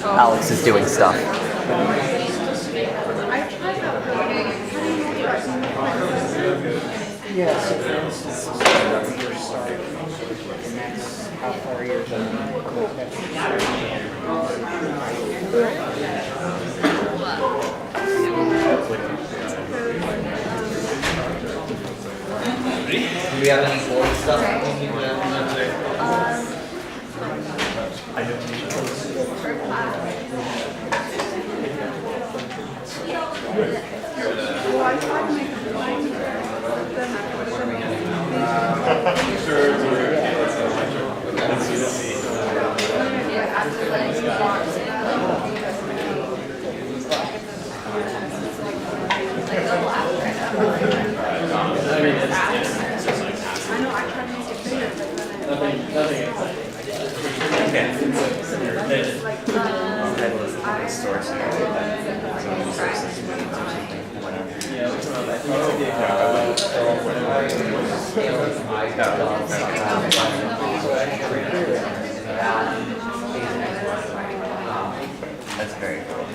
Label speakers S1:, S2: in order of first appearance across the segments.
S1: Alex is doing stuff.
S2: Yeah, so for instance, you're starting, and that's how far you're going.
S1: Do we have any board stuff we need to That's very cool.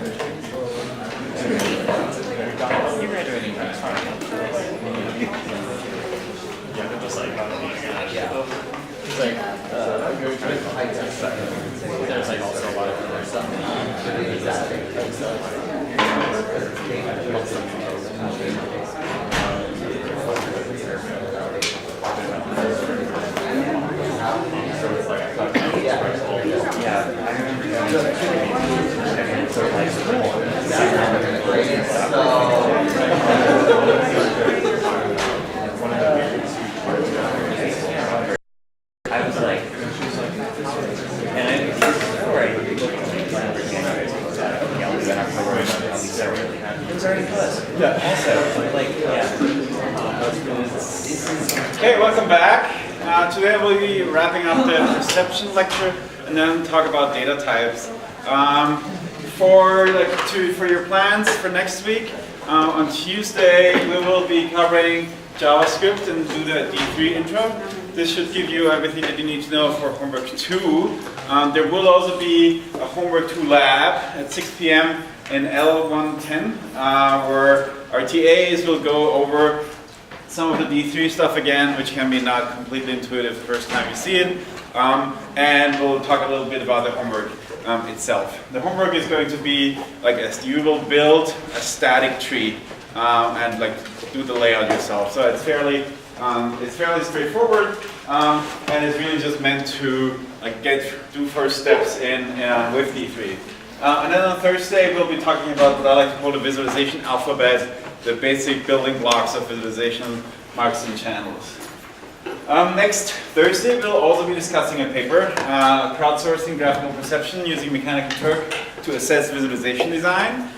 S1: You're graduating next time.
S3: Yeah, but just like
S1: Yeah.
S3: it's like there's like also a lot of other stuff.
S1: Yeah, I I was like, and I it's already close. Yeah. Also, like, yeah.
S4: Okay, welcome back. Today we'll be wrapping up the perception lecture and then talk about data types. For your plans for next week, on Tuesday we will be covering JavaScript and do the D3 intro. This should give you everything that you need to know for homework 2. There will also be a homework 2 lab at 6 p.m. in L110, where our TAs will go over some of the D3 stuff again, which can be not completely intuitive the first time you see it. And we'll talk a little bit about the homework itself. The homework is going to be like this. You will build a static tree and like do the layout yourself. So it's fairly straightforward, and it's really just meant to like do first steps in with D3. And then on Thursday we'll be talking about what I like to call the visualization alphabet, the basic building blocks of visualization, marks and channels. Next Thursday we'll also be discussing a paper, crowdsourcing graphical perception using Mechanical Turk to assess visualization design.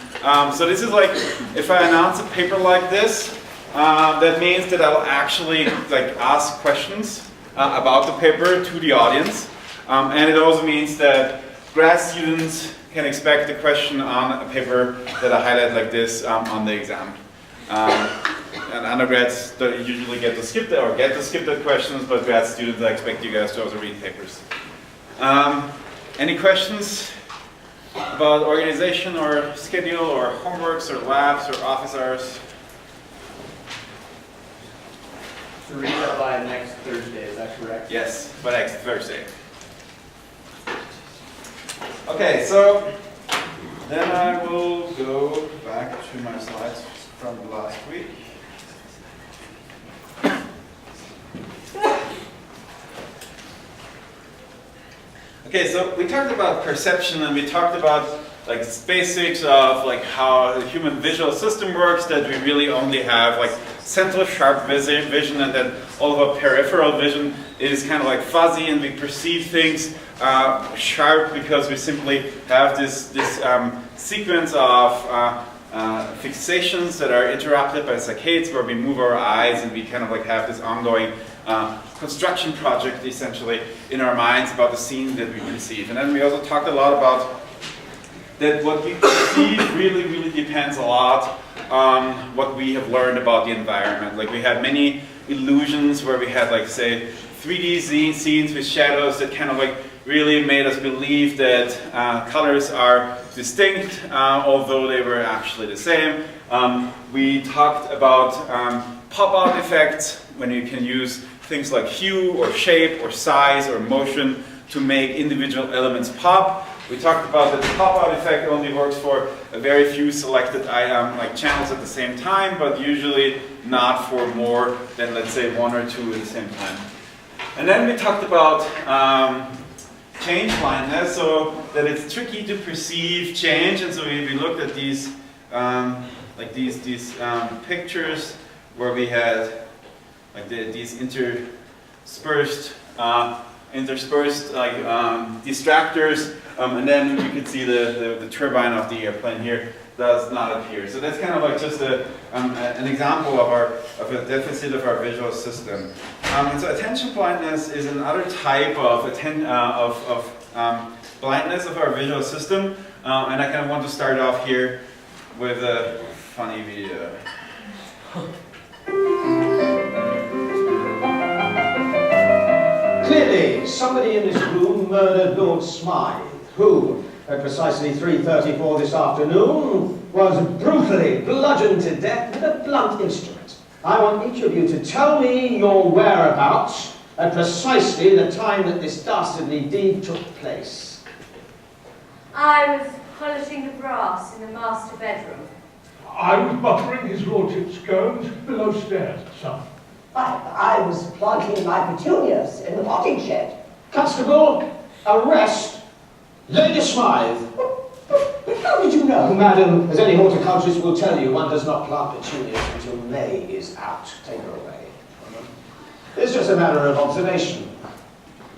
S4: So this is like, if I announce a paper like this, that means that I will actually like ask questions about the paper to the audience, and it also means that grad students can expect a question on a paper that I highlight like this on the exam. And undergrads don't usually get to skip the questions, but grad students, I expect you guys to also read papers. Any questions about organization or schedule or homeworks or labs or office hours?
S5: To read that by next Thursday, is that correct?
S4: Yes, by next Thursday. Okay, so then I will go back to my slides from last week. Okay, so we talked about perception and we talked about like basics of like how the human visual system works, that we really only have like central sharp vision and that all of our peripheral vision is kind of like fuzzy and we perceive things sharp because we simply have this sequence of fixations that are interrupted by saccades where we move our eyes and we kind of like have this ongoing construction project essentially in our minds about the scene that we perceive. And then we also talked a lot about that what we perceive really depends a lot on what we have learned about the environment. Like we had many illusions where we had like say 3D scenes with shadows that kind of like really made us believe that colors are distinct, although they were actually the same. We talked about pop-out effects, when you can use things like hue or shape or size or motion to make individual elements pop. We talked about that the pop-out effect only works for a very few selected like channels at the same time, but usually not for more than, let's say, one or two at the same time. And then we talked about change blindness, so that it's tricky to perceive change, and so we looked at these like these pictures where we had like these interspersed like distractors, and then you could see the turbine of the airplane here does not appear. So that's kind of like just an example of a deficit of our visual system. And so attention blindness is another type of blindness of our visual system, and I kind of want to start off here with a funny video.
S6: Clearly, somebody in this room murdered Lord Smythe, who, at precisely 3:34 this afternoon, was brutally bludgeoned to death with a blunt instrument. I want each of you to tell me your whereabouts at precisely the time that this dastardly deed took place.
S7: I was polishing the brass in the master bedroom.
S8: I was buttering his lordship's scones below stairs, sir.
S9: I was planting my petunias in the potting shed.
S6: Constable, arrest Lady Smythe.
S9: How did you know?
S6: Madam, as any horticulturist will tell you, one does not plant petunias until May is out. Take her away. It's just a matter of observation.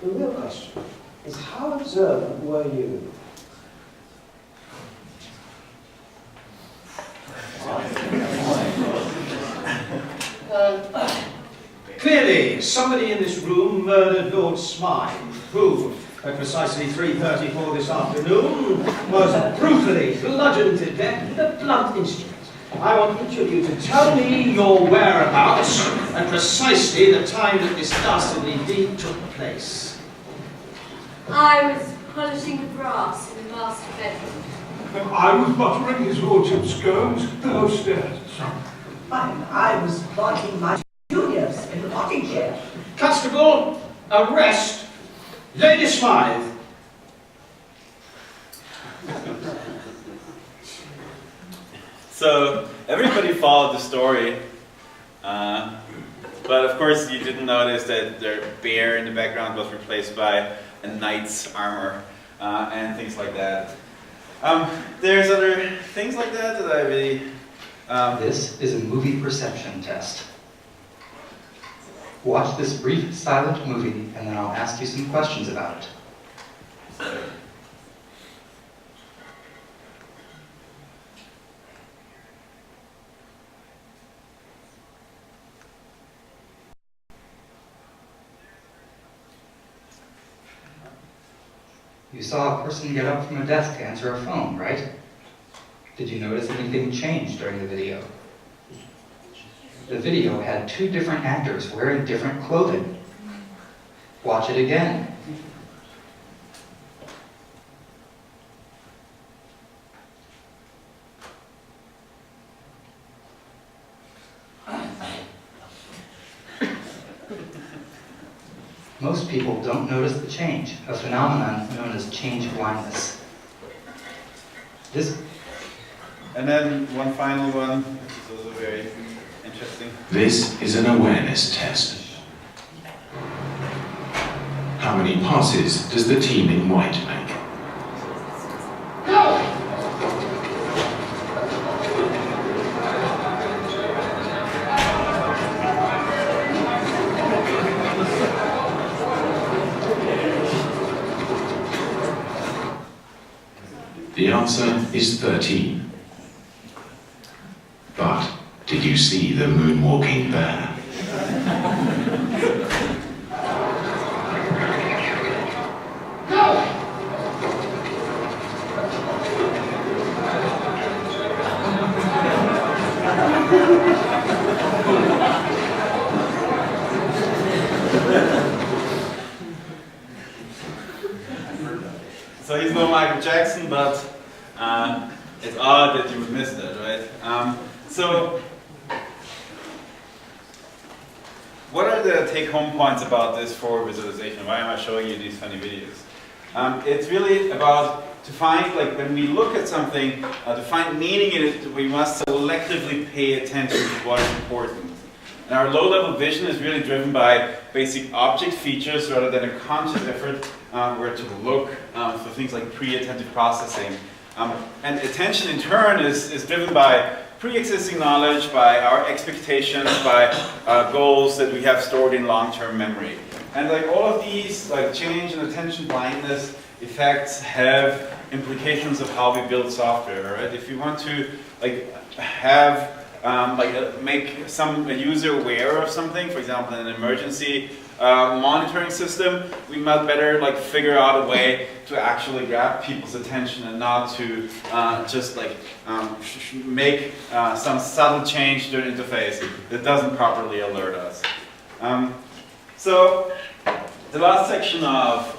S6: The real question is, how observant were you? Clearly, somebody in this room murdered Lord Smythe, who, at precisely 3:34 this afternoon, was brutally bludgeoned to death with a blunt instrument. I want each of you to tell me your whereabouts at precisely the time that this dastardly deed took place.
S7: I was polishing the brass in the master bedroom.
S8: I was buttering his lordship's scones below stairs, sir.
S9: I was planting my petunias in the potting shed.
S6: Constable, arrest Lady Smythe.
S4: So everybody followed the story, but of course you didn't notice that their bear in the background was replaced by a knight's armor and things like that. There's other things like that I really...
S10: This is a movie perception test. Watch this brief silent movie and then I'll ask you some questions about it. You saw a person get up from a desk to answer a phone, right? Did you notice anything change during the video? The video had two different actors wearing different clothing. Watch it again. Most people don't notice the change, a phenomenon known as change blindness.
S4: And then one final one, which is also very interesting.
S11: This is an awareness test. How many passes does the team in white make?
S6: Go!
S11: The answer is 13. But did you see the moonwalking bear?
S4: lesson, but it's odd that you would miss that, right? So, what are the take-home points about this for visualization? Why am I showing you these funny videos? It's really about to find, like, when we look at something, to find meaning in it, we must selectively pay attention to what is important. And our low-level vision is really driven by basic object features rather than a conscious effort where to look for things like pre-attentive processing. And attention in turn is driven by pre-existing knowledge, by our expectations, by goals that we have stored in long-term memory. And like all of these, like change and attention blindness effects have implications of how we build software, right? If you want to like have make a user aware of something, for example, an emergency monitoring system, we might better like figure out a way to actually grab people's attention and not to just like make some subtle change to the interface that doesn't properly alert us. So the last section of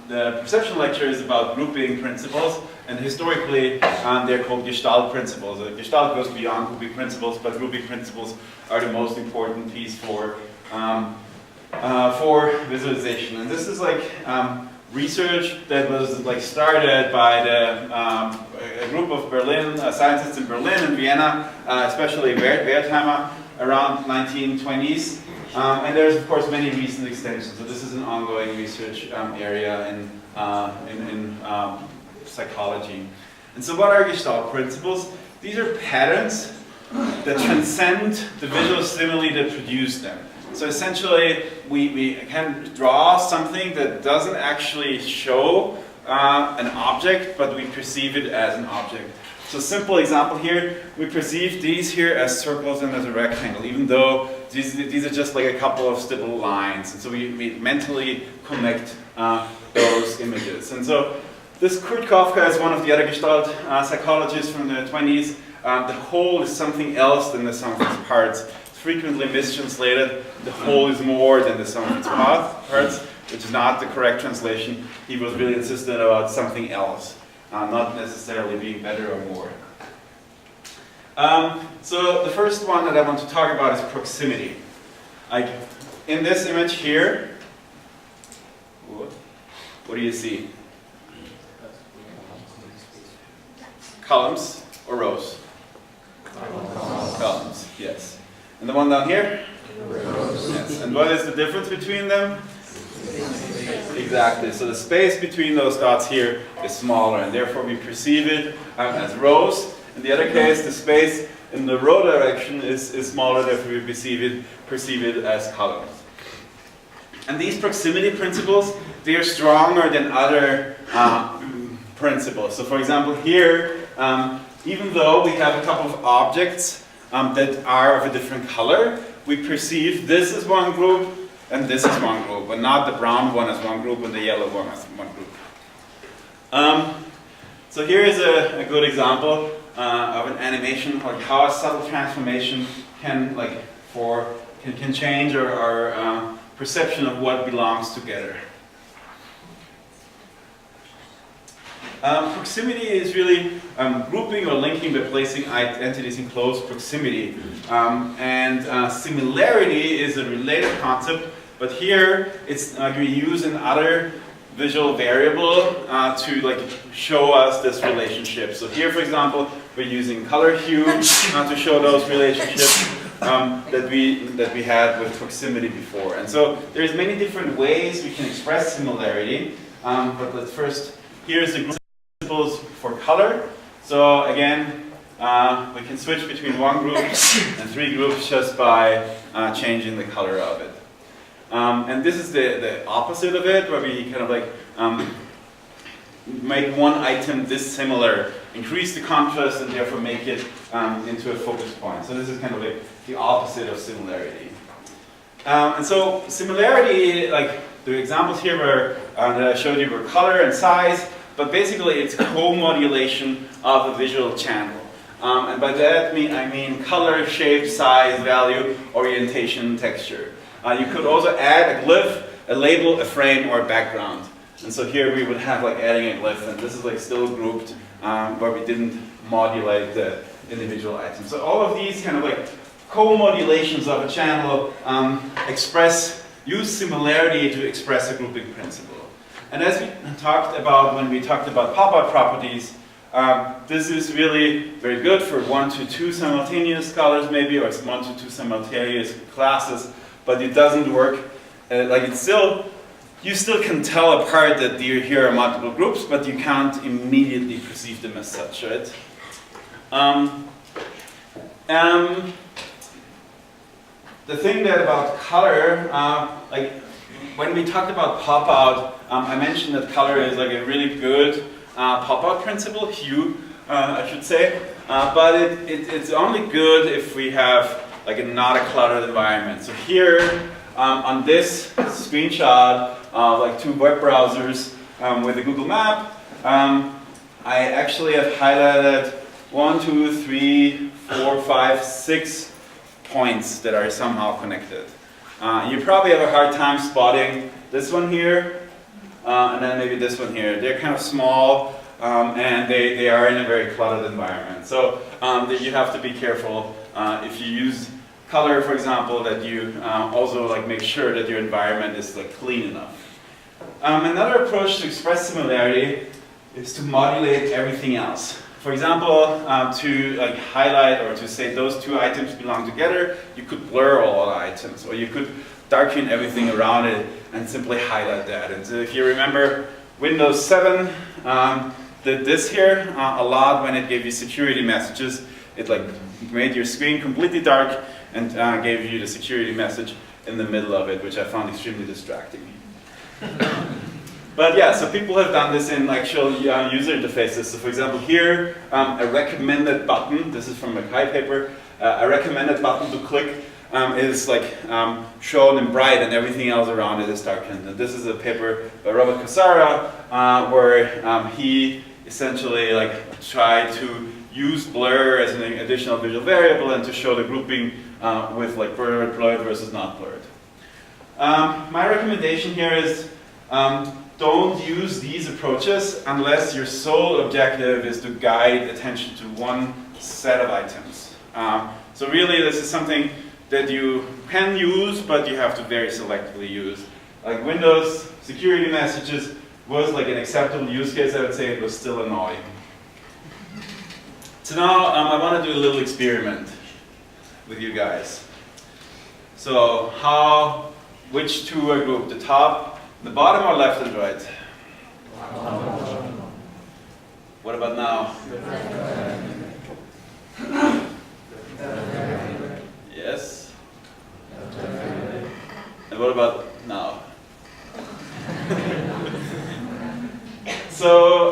S4: the perception lecture is about grouping principles, and historically they're called Gestalt Principles. Gestalt goes beyond grouping principles, but grouping principles are the most important piece for visualization. And this is like research that was like started by a group of scientists in Berlin and Vienna, especially Wertheimer, around 1920s. And there's of course many recent extensions. So this is an ongoing research area in psychology. And so what are Gestalt principles? These are patterns that transcend the visual stimuli that produce them. So essentially, we can draw something that doesn't actually show an object, but we perceive it as an object. So simple example here, we perceive these here as circles and as a rectangle, even though these are just like a couple of stippled lines. And so we mentally connect those images. And so this Kurt Kafka is one of the other Gestalt psychologists from the 20s. The whole is something else than the sum of its parts. It's frequently mistranslated. The whole is more than the sum of its parts, which is not the correct translation. He was really insistent about something else, not necessarily being better or more. So the first one that I want to talk about is proximity. Like in this image here, what do you see? Columns or rows? Columns, yes. And the one down here? Rows. Yes. And what is the difference between them? Exactly. So the space between those dots here is smaller, and therefore we perceive it as rows. In the other case, the space in the row direction is smaller, therefore we perceive it as columns. And these proximity principles, they are stronger than other principles. So for example here, even though we have a couple of objects that are of a different color, we perceive this as one group and this is one group, but not the brown one as one group and the yellow one as one group. So here is a good example of an animation, like how a subtle transformation can change our perception of what belongs together. Proximity is really grouping or linking by placing entities in close proximity. Similarity is a related concept, but here it's we use another visual variable to show us this relationship. So here, for example, we're using color hue to show those relationships that we had with proximity before. And so there's many different ways we can express similarity. But let's first, here's the group principles for color. So again, we can switch between one group and three groups just by changing the color of it. And this is the opposite of it, where we kind of make one item dissimilar, increase the contrast, and therefore make it into a focus point. So this is kind of the opposite of similarity. And so similarity, like the examples here that I showed you were color and size, but basically it's co-modulation of a visual channel. And by that I mean color, shape, size, value, orientation, texture. You could also add a glyph, a label, a frame, or a background. And so here we would have like adding a glyph, and this is like still grouped, where we didn't modulate the individual items. So all of these kind of like co-modulations of a channel use similarity to express a grouping principle. And as we talked about when we talked about pop-out properties, this is really very good for 1 to 2 simultaneous colors maybe, or 1 to 2 simultaneous classes, but it doesn't work. You still can tell apart that here are multiple groups, but you can't immediately perceive them as such, right? The thing that about color, like when we talked about pop-out, I mentioned that color is like a really good pop-out principle, hue, I should say, but it's only good if we have like not a cluttered environment. So here on this screenshot of like 2 web browsers with a Google Map, I actually have highlighted 1, 2, 3, 4, 5, 6 points that are somehow connected. You probably have a hard time spotting this one here, and then maybe this one here. They're kind of small, and they are in a very cluttered environment. So you have to be careful if you use color, for example, that you also like make sure that your environment is like clean enough. Another approach to express similarity is to modulate everything else. For example, to like highlight or to say those 2 items belong together, you could blur all the items, or you could darken everything around it and simply highlight that. And so if you remember, Windows 7 did this here a lot when it gave you security messages. It like made your screen completely dark and gave you the security message in the middle of it, which I found extremely distracting. But yeah, so people have done this in actual user interfaces. So for example, here, a recommended button, this is from a Kai paper, a recommended button to click is like shown in bright and everything else around it is darkened. And this is a paper by Robert Casara where he essentially like tried to use blur as an additional visual variable and to show the grouping with like blurred versus not blurred. My recommendation here is don't use these approaches unless your sole objective is to guide attention to one set of items. So really this is something that you can use, but you have to very selectively use. Like Windows security messages was like an acceptable use case, I would say it was still annoying. So now I want to do a little experiment with you guys. So which 2 are grouped? The top, the bottom, or left and right? What about now? Yes? And what about now? So,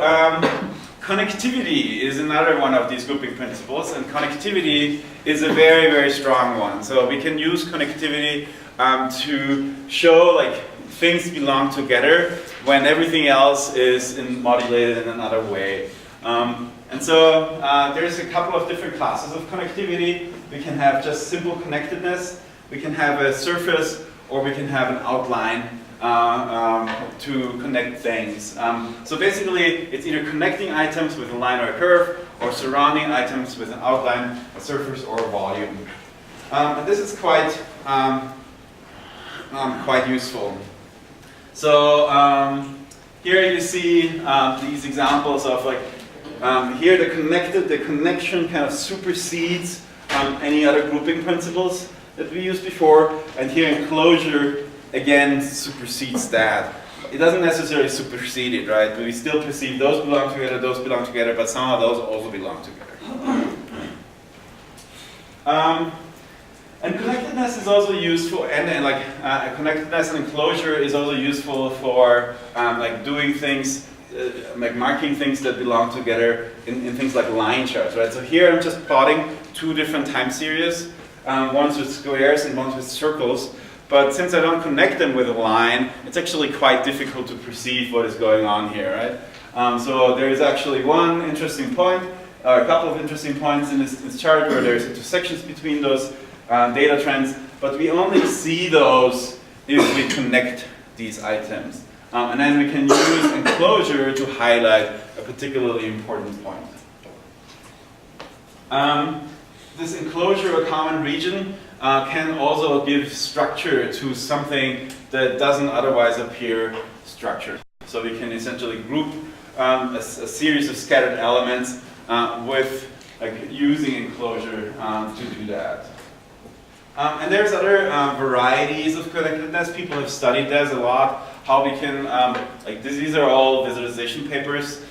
S4: connectivity is another one of these grouping principles, and connectivity is a very, very strong one. So we can use connectivity to show like things belong together when everything else is modulated in another way. And so there's a couple of different classes of connectivity. We can have just simple connectedness, we can have a surface, or we can have an outline to connect things. So basically, it's either connecting items with a line or a curve, or surrounding items with an outline, a surface, or a volume. And this is quite useful. So here you see these examples of like here the connection kind of supersedes any other grouping principles that we used before, and here Enclosure again supersedes that. It doesn't necessarily supersede it, right? But we still perceive those belong together, but somehow those also belong together. And connectedness is also useful, and like connectedness and enclosure is also useful for like doing things, like marking things that belong together in things like line charts, right? So here I'm just plotting 2 different time series, ones with squares and ones with circles. But since I don't connect them with a line, it's actually quite difficult to perceive what is going on here, right? So there is actually one interesting point, a couple of interesting points in this chart where there's intersections between those data trends, but we only see those if we connect these items. And then we can use Enclosure to highlight a particularly important point. This enclosure, a common region, can also give structure to something that doesn't otherwise appear structured. So we can essentially group a series of scattered elements with using Enclosure to do that. And there's other varieties of connectedness. People have studied this a lot. How we can, these are all visualization papers.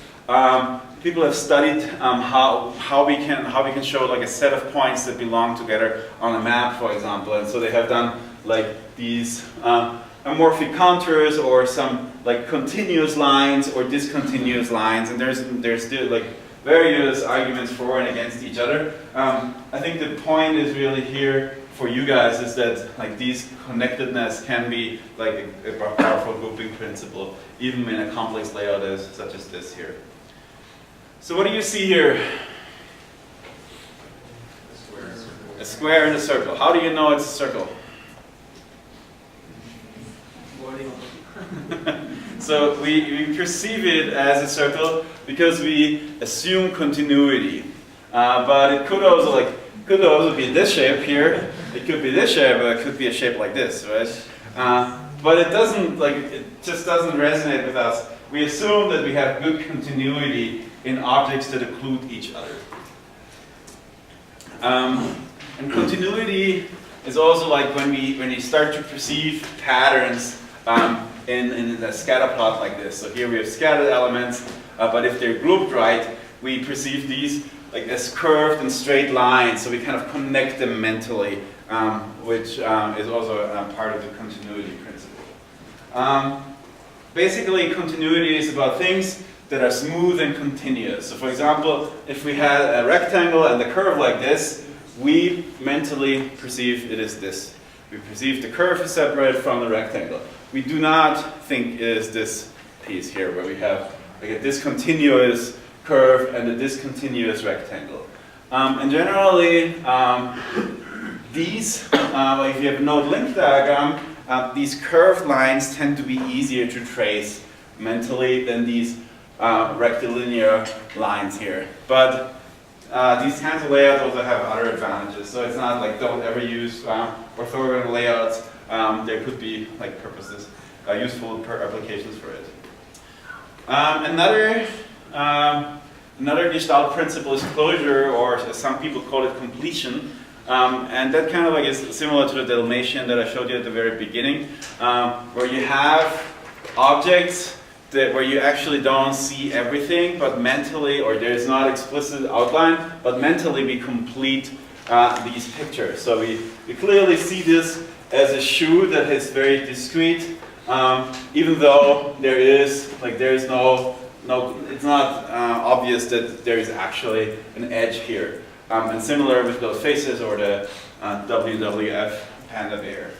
S4: People have studied how we can show like a set of points that belong together on a map, for example. And so they have done like these amorphic contours or some like continuous lines or discontinuous lines. And there's still like various arguments for and against each other. I think the point is really here for you guys is that like these connectedness can be like a powerful grouping principle, even in a complex layout such as this here. So what do you see here? A square and a circle. How do you know it's a circle? So we perceive it as a circle because we assume continuity. But it could also be this shape here. It could be this shape, or it could be a shape like this, right? But it just doesn't resonate with us. We assume that we have good continuity in objects that include each other. And continuity is also like when you start to perceive patterns in a scatter plot like this. So here we have scattered elements, but if they're grouped right, we perceive these like as curved and straight lines. So we kind of connect them mentally, which is also part of the continuity principle. Basically, continuity is about things that are smooth and continuous. So for example, if we had a rectangle and a curve like this, we mentally perceive it as this. We perceive the curve is separate from the rectangle. We do not think it is this piece here where we have like a discontinuous curve and a discontinuous rectangle. And generally, these, if you have a node link diagram, these curved lines tend to be easier to trace mentally than these rectilinear lines here. But these kinds of layouts also have other advantages. So it's not like don't ever use orthogonal layouts. There could be like purposes, useful applications for it. Another Gestalt principle is closure, or as some people call it, completion. And that kind of like is similar to the Dalmatian that I showed you at the very beginning, where you have objects where you actually don't see everything, but mentally, or there's not explicit outline, but mentally we complete these pictures. So we clearly see this as a shoe that is very discrete, even though it's not obvious that there is actually an edge here. And similar with those faces or the WWF panda bear.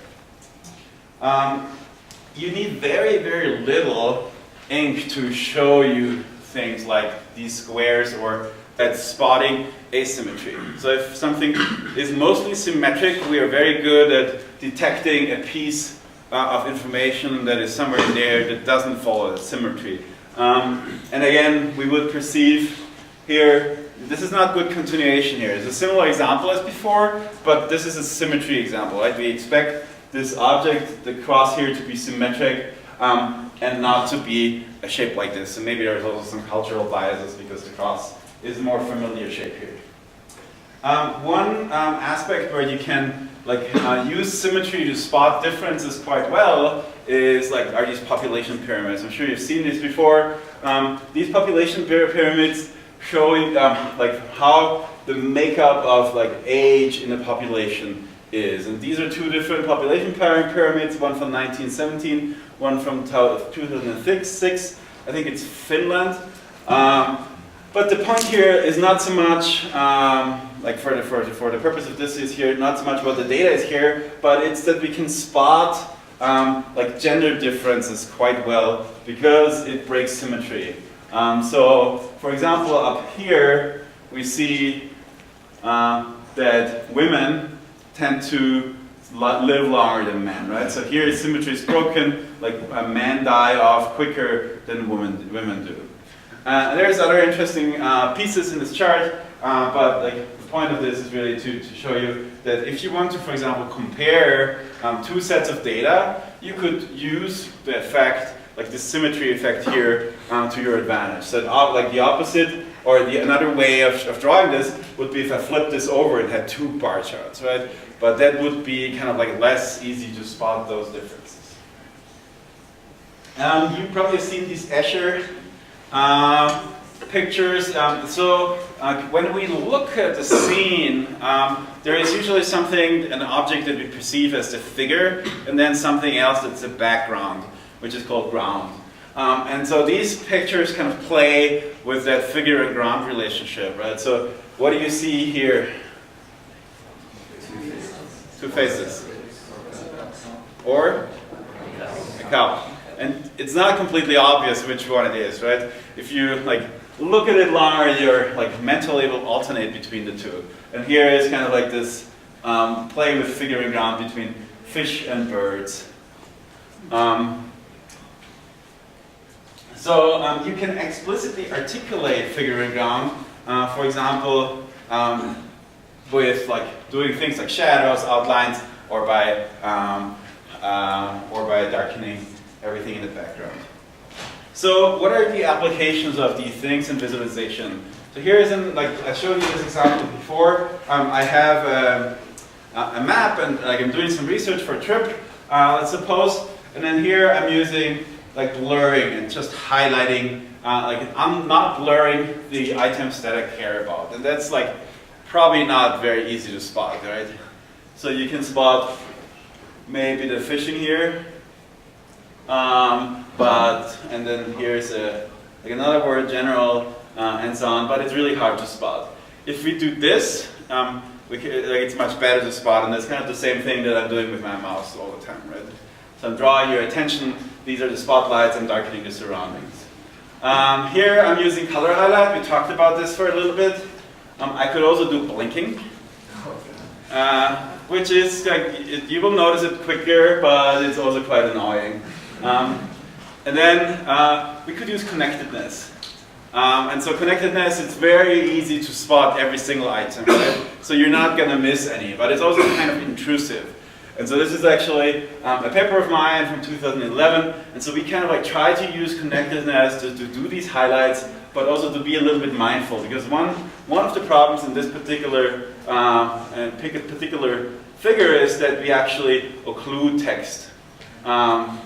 S4: You need very, very little ink to show you things like these squares or that spotting asymmetry. So if something is mostly symmetric, we are very good at detecting a piece of information that is somewhere in there that doesn't follow symmetry. And again, we would perceive here, this is not good continuation here. It's a similar example as before, but this is a symmetry example, right? We expect this object, the cross here, to be symmetric and not to be a shape like this. And maybe there's also some cultural biases because the cross is a more familiar shape here. One aspect where you can use symmetry to spot differences quite well is are these population pyramids. I'm sure you've seen these before. These population pyramids showing how the makeup of age in the population is. And these are two different population pyramids, one from 1917, one from 2006. I think it's Finland. But the point here is not so much, for the purpose of this is here, not so much what the data is here, but it's that we can spot gender differences quite well because it breaks symmetry. So, for example, up here we see that women tend to live longer than men, right? So here symmetry is broken, like men die off quicker than women do. There's other interesting pieces in this chart, but like the point of this is really to show you that if you want to, for example, compare two sets of data, you could use the effect, like the symmetry effect here, to your advantage. So like the opposite, or another way of drawing this would be if I flipped this over and had two bar charts, right? But that would be kind of like less easy to spot those differences. You've probably seen these Escher pictures. When we look at the scene, there is usually something, an object that we perceive as the figure, and then something else that's the background, which is called ground. And so these pictures kind of play with that figure and ground relationship, right? So what do you see here? Two faces. Or a cow. And it's not completely obvious which one it is, right? If you like look at it longer, you're like mentally will alternate between the two. And here is kind of like this play with figure and ground between fish and birds. So you can explicitly articulate figure and ground, for example, with like doing things like shadows, outlines, or by darkening everything in the background. So what are the applications of these things in visualization? So here is like I showed you this example before. I have a map, and like I'm doing some research for a trip, let's suppose, and then here I'm using like blurring and just highlighting, like I'm not blurring the items that I care about, and that's like probably not very easy to spot, right? So you can spot maybe the fishing here, and then here's like another word, general, and so on, but it's really hard to spot. If we do this, it's much better to spot, and that's kind of the same thing that I'm doing with my mouse all the time, right? So I'm drawing your attention, these are the spotlights, I'm darkening the surroundings. Here I'm using color highlight, we talked about this for a little bit. I could also do blinking, which is, like, you will notice it quicker, but it's also quite annoying. And then we could use connectedness. And so connectedness, it's very easy to spot every single item, right? So you're not going to miss any, but it's also kind of intrusive. And so this is actually a paper of mine from 2011, and so we kind of like try to use connectedness to do these highlights, but also to be a little bit mindful, because one of the problems in this particular figure is that we actually occlude text.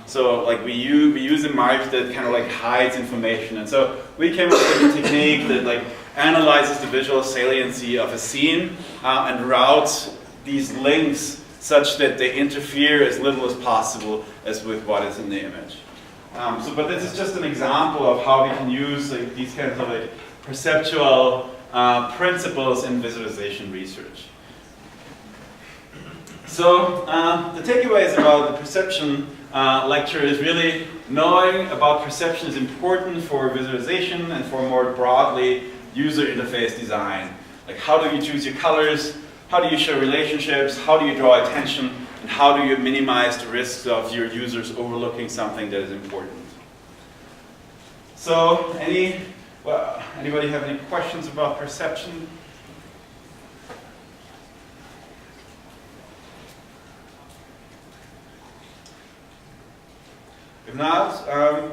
S4: So like we use a mark that kind of like hides information, and so we came up with a technique that like analyzes the visual saliency of a scene and routes these links such that they interfere as little as possible as with what is in the image. But this is just an example of how we can use like these kinds of like perceptual principles in visualization research. So the takeaways about the perception lecture is really knowing about perception is important for visualization and for more broadly user interface design. Like how do you choose your colors? How do you show relationships? How do you draw attention? And how do you minimize the risks of your users overlooking something that is important? So, anybody have any questions about perception? If not, I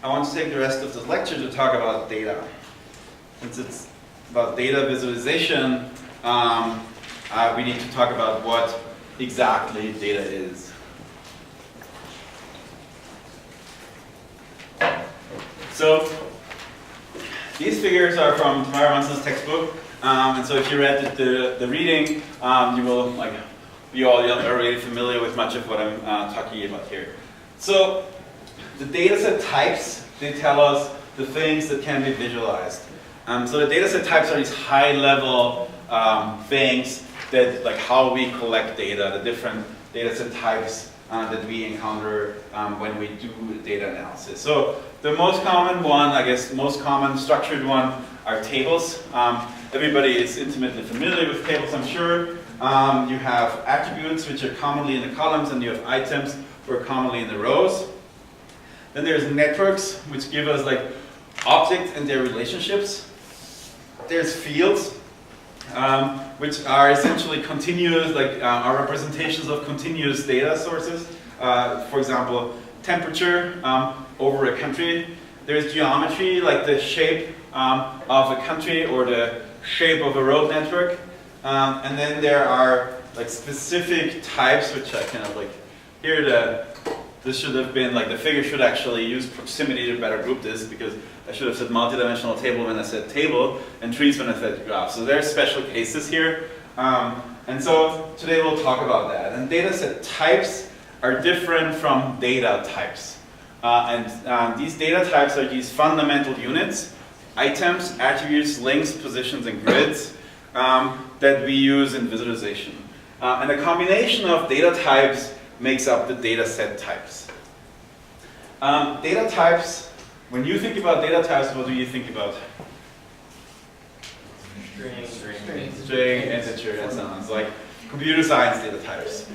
S4: want to take the rest of the lecture to talk about data. Since it's about data visualization, we need to talk about what exactly data is. So these figures are from Tamara Munson's textbook, and so if you read the reading, you will you all are already familiar with much of what I'm talking about here. So the dataset types, they tell us the things that can be visualized. So the dataset types are these high-level things that, like, how we collect data, the different dataset types that we encounter when we do data analysis. So the most common one, I guess, most common structured one are tables. Everybody is intimately familiar with tables, I'm sure. You have attributes, which are commonly in the columns, and you have items, who are commonly in the rows. Then there's networks, which give us like objects and their relationships. There's fields, which are essentially continuous, like are representations of continuous data sources. For example, temperature over a country. There's geometry, like the shape of a country or the shape of a road network. And then there are like specific types, which I kind of like, here this should have been, like the figure should actually use proximity to better group this, because I should have said multidimensional table when I said table, and trees when I said graph. So there's special cases here. And so today we'll talk about that. And dataset types are different from data types. These data types are these fundamental units, items, attributes, links, positions, and grids that we use in visualization. And a combination of data types makes up the dataset types. Data types, when you think about data types, what do you think about? String, integer, and so on. It's like computer science data types.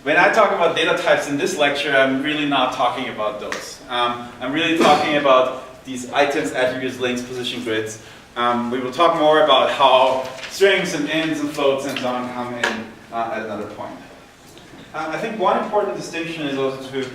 S4: When I talk about data types in this lecture, I'm really not talking about those. I'm really talking about these items, attributes, links, position grids. We will talk more about how strings and ints and floats and so on come in at another point. I think one important distinction is also to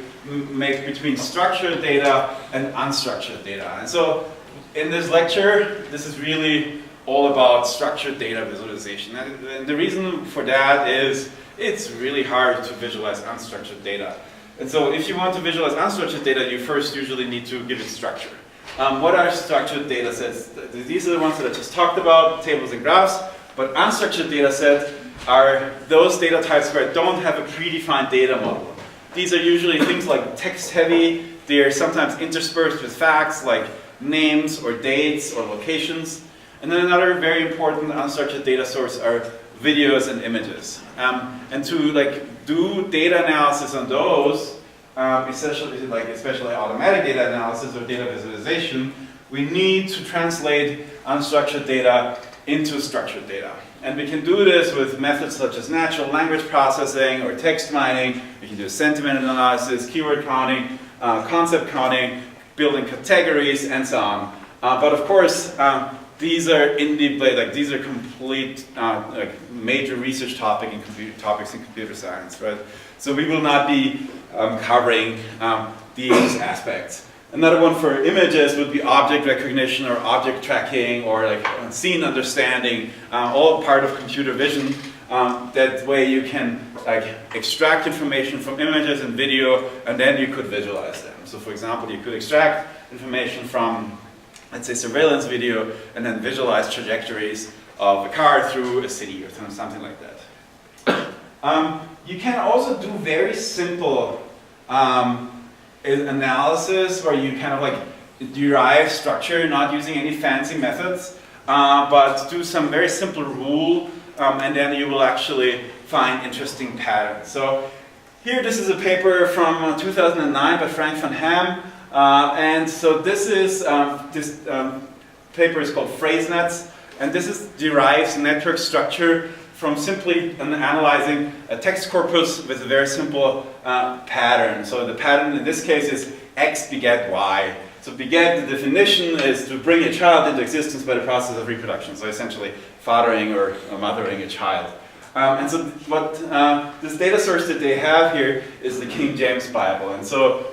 S4: make between structured data and unstructured data. And so in this lecture, this is really all about structured data visualization. And the reason for that is it's really hard to visualize unstructured data. And so if you want to visualize unstructured data, you first usually need to give it structure. What are structured data sets? These are the ones that I just talked about, tables and graphs. But unstructured data sets are those data types where I don't have a predefined data model. These are usually things like text heavy. They're sometimes interspersed with facts like names or dates or locations. And then another very important unstructured data source are videos and images. And to do data analysis on those, especially automatic data analysis or data visualization, we need to translate unstructured data into structured data. And we can do this with methods such as natural language processing or text mining. We can do sentiment analysis, keyword counting, concept counting, building categories, and so on. But of course, these are these are complete major research topics in computer science, right? So we will not be covering these aspects. Another one for images would be object recognition or object tracking or scene understanding, all part of computer vision. That way you can extract information from images and video, and then you could visualize them. So for example, you could extract information from, let's say, surveillance video, and then visualize trajectories of a car through a city or something like that. You can also do very simple analysis where you kind of derive structure, not using any fancy methods, but do some very simple rule, and then you will actually find interesting patterns. So here, this is a paper from 2009 by Frank van Ham, and so this paper is called phrase nets, and this derives network structure from simply analyzing a text corpus with a very simple pattern. So the pattern in this case is X beget Y. So beget, the definition is to bring a child into existence by the process of reproduction. So essentially fathering or mothering a child. And so what this data source that they have here is the King James Bible. And so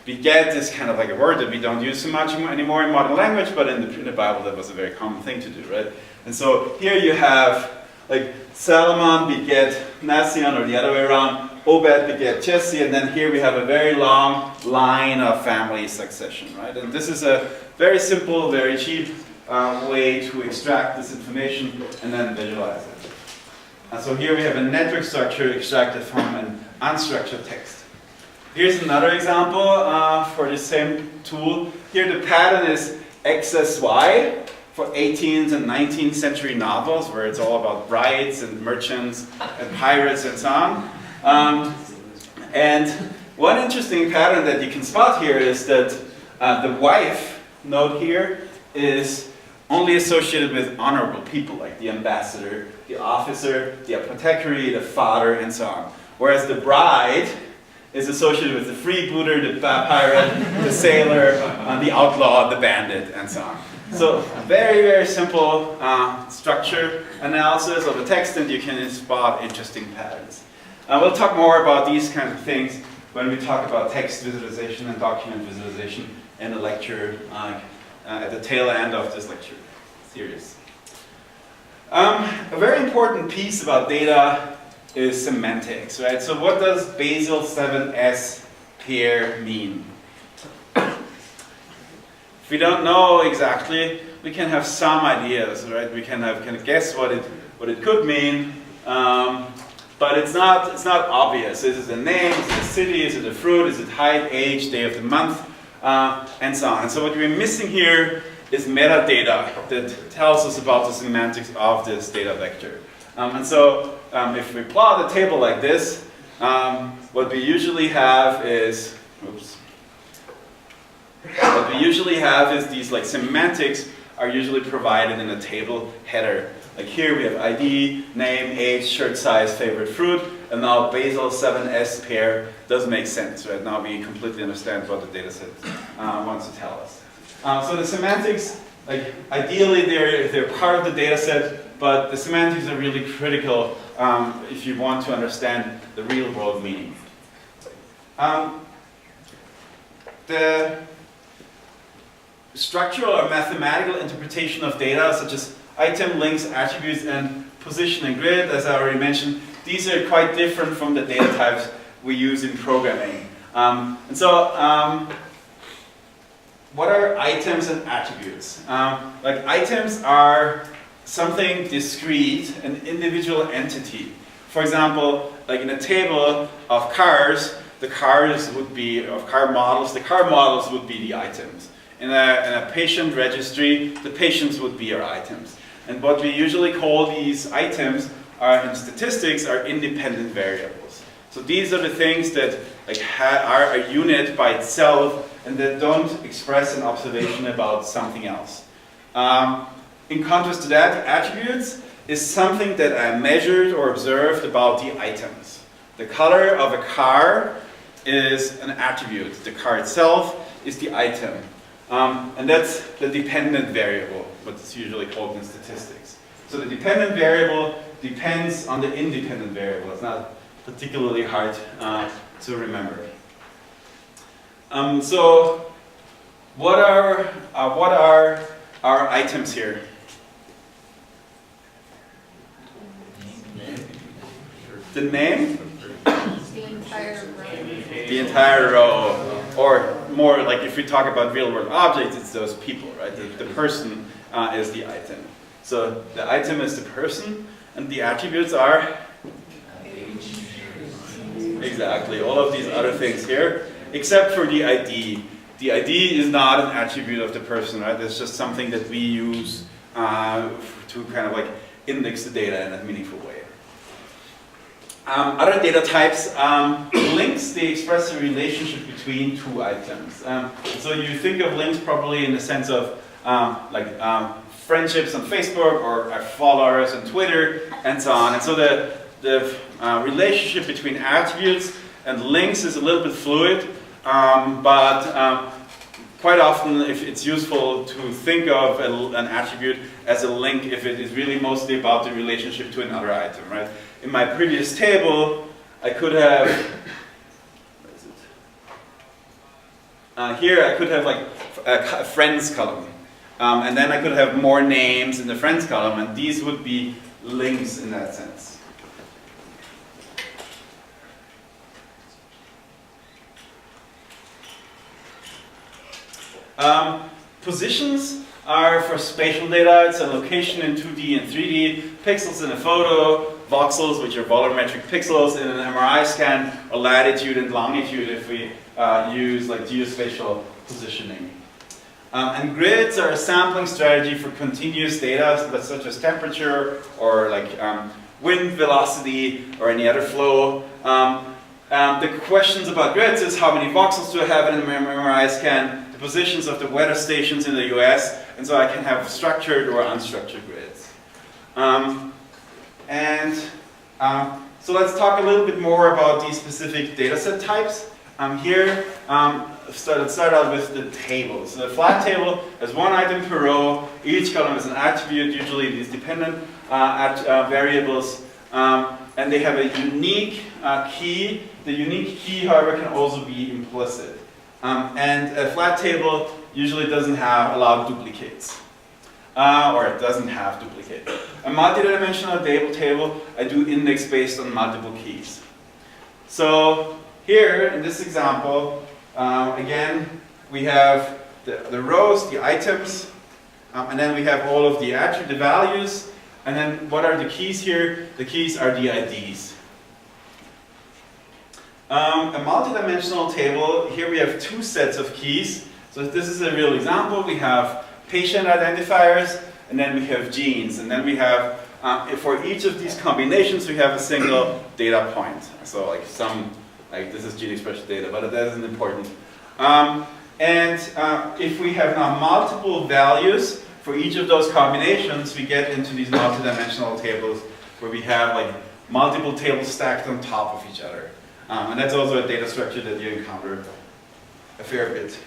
S4: beget is kind of like a word that we don't use so much anymore in modern language, but in the Bible that was a very common thing to do, right? And so here you have Salomon beget Nasion, or the other way around, Obed beget Jesse, and then here we have a very long line of family succession, right? And this is a very simple, very cheap way to extract this information and then visualize it. And so here we have a network structure extracted from an unstructured text. Here's another example for the same tool. Here the pattern is XSY for 18th and 19th century novels, where it's all about brides and merchants and pirates and so on. And one interesting pattern that you can spot here is that the wife node here is only associated with honorable people like the ambassador, the officer, the apothecary, the father, and so on. Whereas the bride is associated with the freebooter, the pirate, the sailor, the outlaw, the bandit, and so on. So very, very simple structure analysis of a text, and you can spot interesting patterns. We'll talk more about these kinds of things when we talk about text visualization and document visualization in a lecture at the tail end of this lecture series. A very important piece about data is semantics, right? So what does Basel 7S pair mean? If we don't know exactly, we can have some ideas, right? We can guess what it could mean, but it's not obvious. Is it a name? Is it a city? Is it a fruit? Is it height, age, day of the month, and so on? And so what we're missing here is metadata that tells us about the semantics of this data vector. And so if we plot a table like this, what we usually have is, these like semantics are usually provided in a table header. Like here we have ID, name, age, shirt size, favorite fruit, and now Basel 7S pair does make sense, right? Now we completely understand what the dataset wants to tell us. So the semantics, like ideally they're part of the dataset, but the semantics are really critical if you want to understand the real world meaning. The structural or mathematical interpretation of data, such as item, links, attributes, and position and grid, as I already mentioned, these are quite different from the data types we use in programming. What are items and attributes? Like items are something discrete, an individual entity. For example, like in a table of cars, the cars would be, of car models, the car models would be the items. In a patient registry, the patients would be our items. And what we usually call these items in statistics are independent variables. So these are the things that like are a unit by itself and that don't express an observation about something else. In contrast to that, attributes is something that I measured or observed about the items. The color of a car is an attribute. The car itself is the item. And that's the dependent variable, what's usually called in statistics. So the dependent variable depends on the independent variable. It's not particularly hard to remember. So what are our items here? The name?
S12: The entire row.
S4: The entire row. Or more like if we talk about real world objects, it's those people, right? The person is the item. So the item is the person, and the attributes are? Exactly, all of these other things here, except for the ID. The ID is not an attribute of the person, right? It's just something that we use to kind of like index the data in a meaningful way. Other data types, links, they express a relationship between two items. So you think of links probably in the sense of friendships on Facebook or followers on Twitter and so on. And so the relationship between attributes and links is a little bit fluid, but quite often it's useful to think of an attribute as a link if it is really mostly about the relationship to another item, right? In my previous table, I could have, where is it? Here I could have like a friends column. And then I could have more names in the friends column, and these would be links in that sense. Positions are for spatial data. It's a location in 2D and 3D, pixels in a photo, voxels, which are volumetric pixels in an MRI scan, or latitude and longitude if we use like geospatial positioning. And grids are a sampling strategy for continuous data, such as temperature or like wind velocity or any other flow. The questions about grids is how many voxels do I have in an MRI scan, the positions of the weather stations in the US, and so I can have structured or unstructured grids. So let's talk a little bit more about these specific dataset types. Let's start out with the tables. So the flat table has one item per row. Each column is an attribute, usually these dependent variables, and they have a unique key. The unique key, however, can also be implicit. And a flat table usually doesn't have a lot of duplicates. Or it doesn't have duplicates. A multidimensional table, I do index based on multiple keys. So here, in this example, again, we have the rows, the items, and then we have all of the attribute, the values, and then what are the keys here? The keys are the IDs. A multidimensional table, here we have two sets of keys. So this is a real example. We have patient identifiers, and then we have genes, and then we have, for each of these combinations, we have a single data point. So like this is gene expression data, but that isn't important. If we have now multiple values for each of those combinations, we get into these multidimensional tables where we have like multiple tables stacked on top of each other. And that's also a data structure that you encounter a fair bit.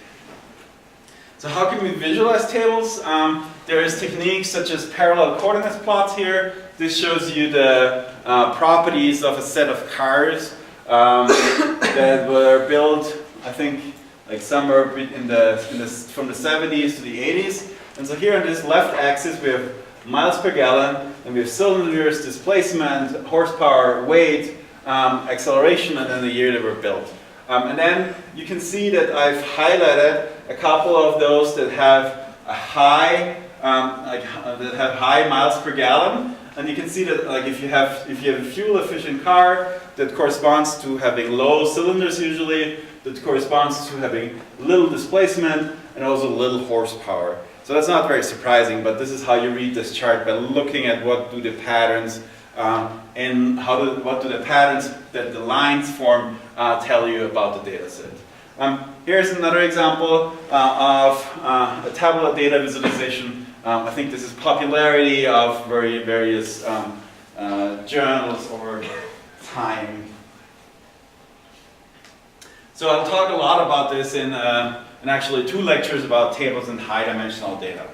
S4: So how can we visualize tables? There is techniques such as parallel coordinates plots here. This shows you the properties of a set of cars that were built, I think, like somewhere from the 70s to the 80s. And so here on this left axis we have miles per gallon, and we have cylinders, displacement, horsepower, weight, acceleration, and then the year they were built. And then you can see that I've highlighted a couple of those that have a high, that have high miles per gallon. And you can see that, like, if you have a fuel-efficient car, that corresponds to having low cylinders usually, that corresponds to having little displacement and also little horsepower. So that's not very surprising, but this is how you read this chart, by looking at what do the patterns and what do the patterns that the lines form tell you about the data set. Here's another example of a tabular data visualization. I think this is popularity of various journals over time. So I'll talk a lot about this in actually 2 lectures about tables and high-dimensional data.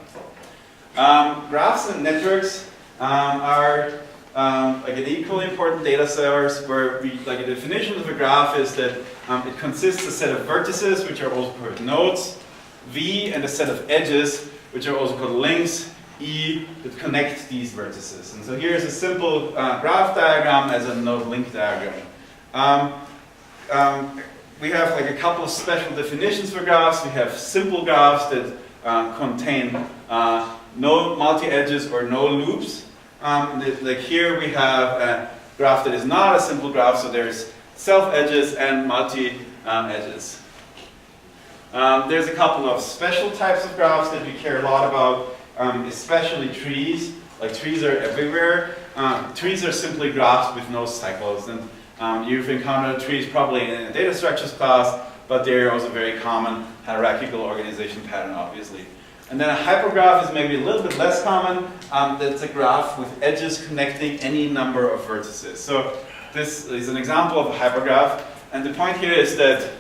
S4: Graphs and networks are like an equally important data source, where like a definition of a graph is that it consists of a set of vertices, which are also called nodes, V, and a set of edges, which are also called links, E, that connect these vertices. And so here's a simple graph diagram as a node-link diagram. We have like a couple of special definitions for graphs. We have simple graphs that contain no multi-edges or no loops. Like here we have a graph that is not a simple graph, so there's self-edges and multi-edges. There's a couple of special types of graphs that we care a lot about, especially trees. Like trees are everywhere. Trees are simply graphs with no cycles, and you've encountered trees probably in a data structures class, but they're also very common hierarchical organization pattern, obviously. And then a hypergraph is maybe a little bit less common. That's a graph with edges connecting any number of vertices. So this is an example of a hypergraph. And the point here is that,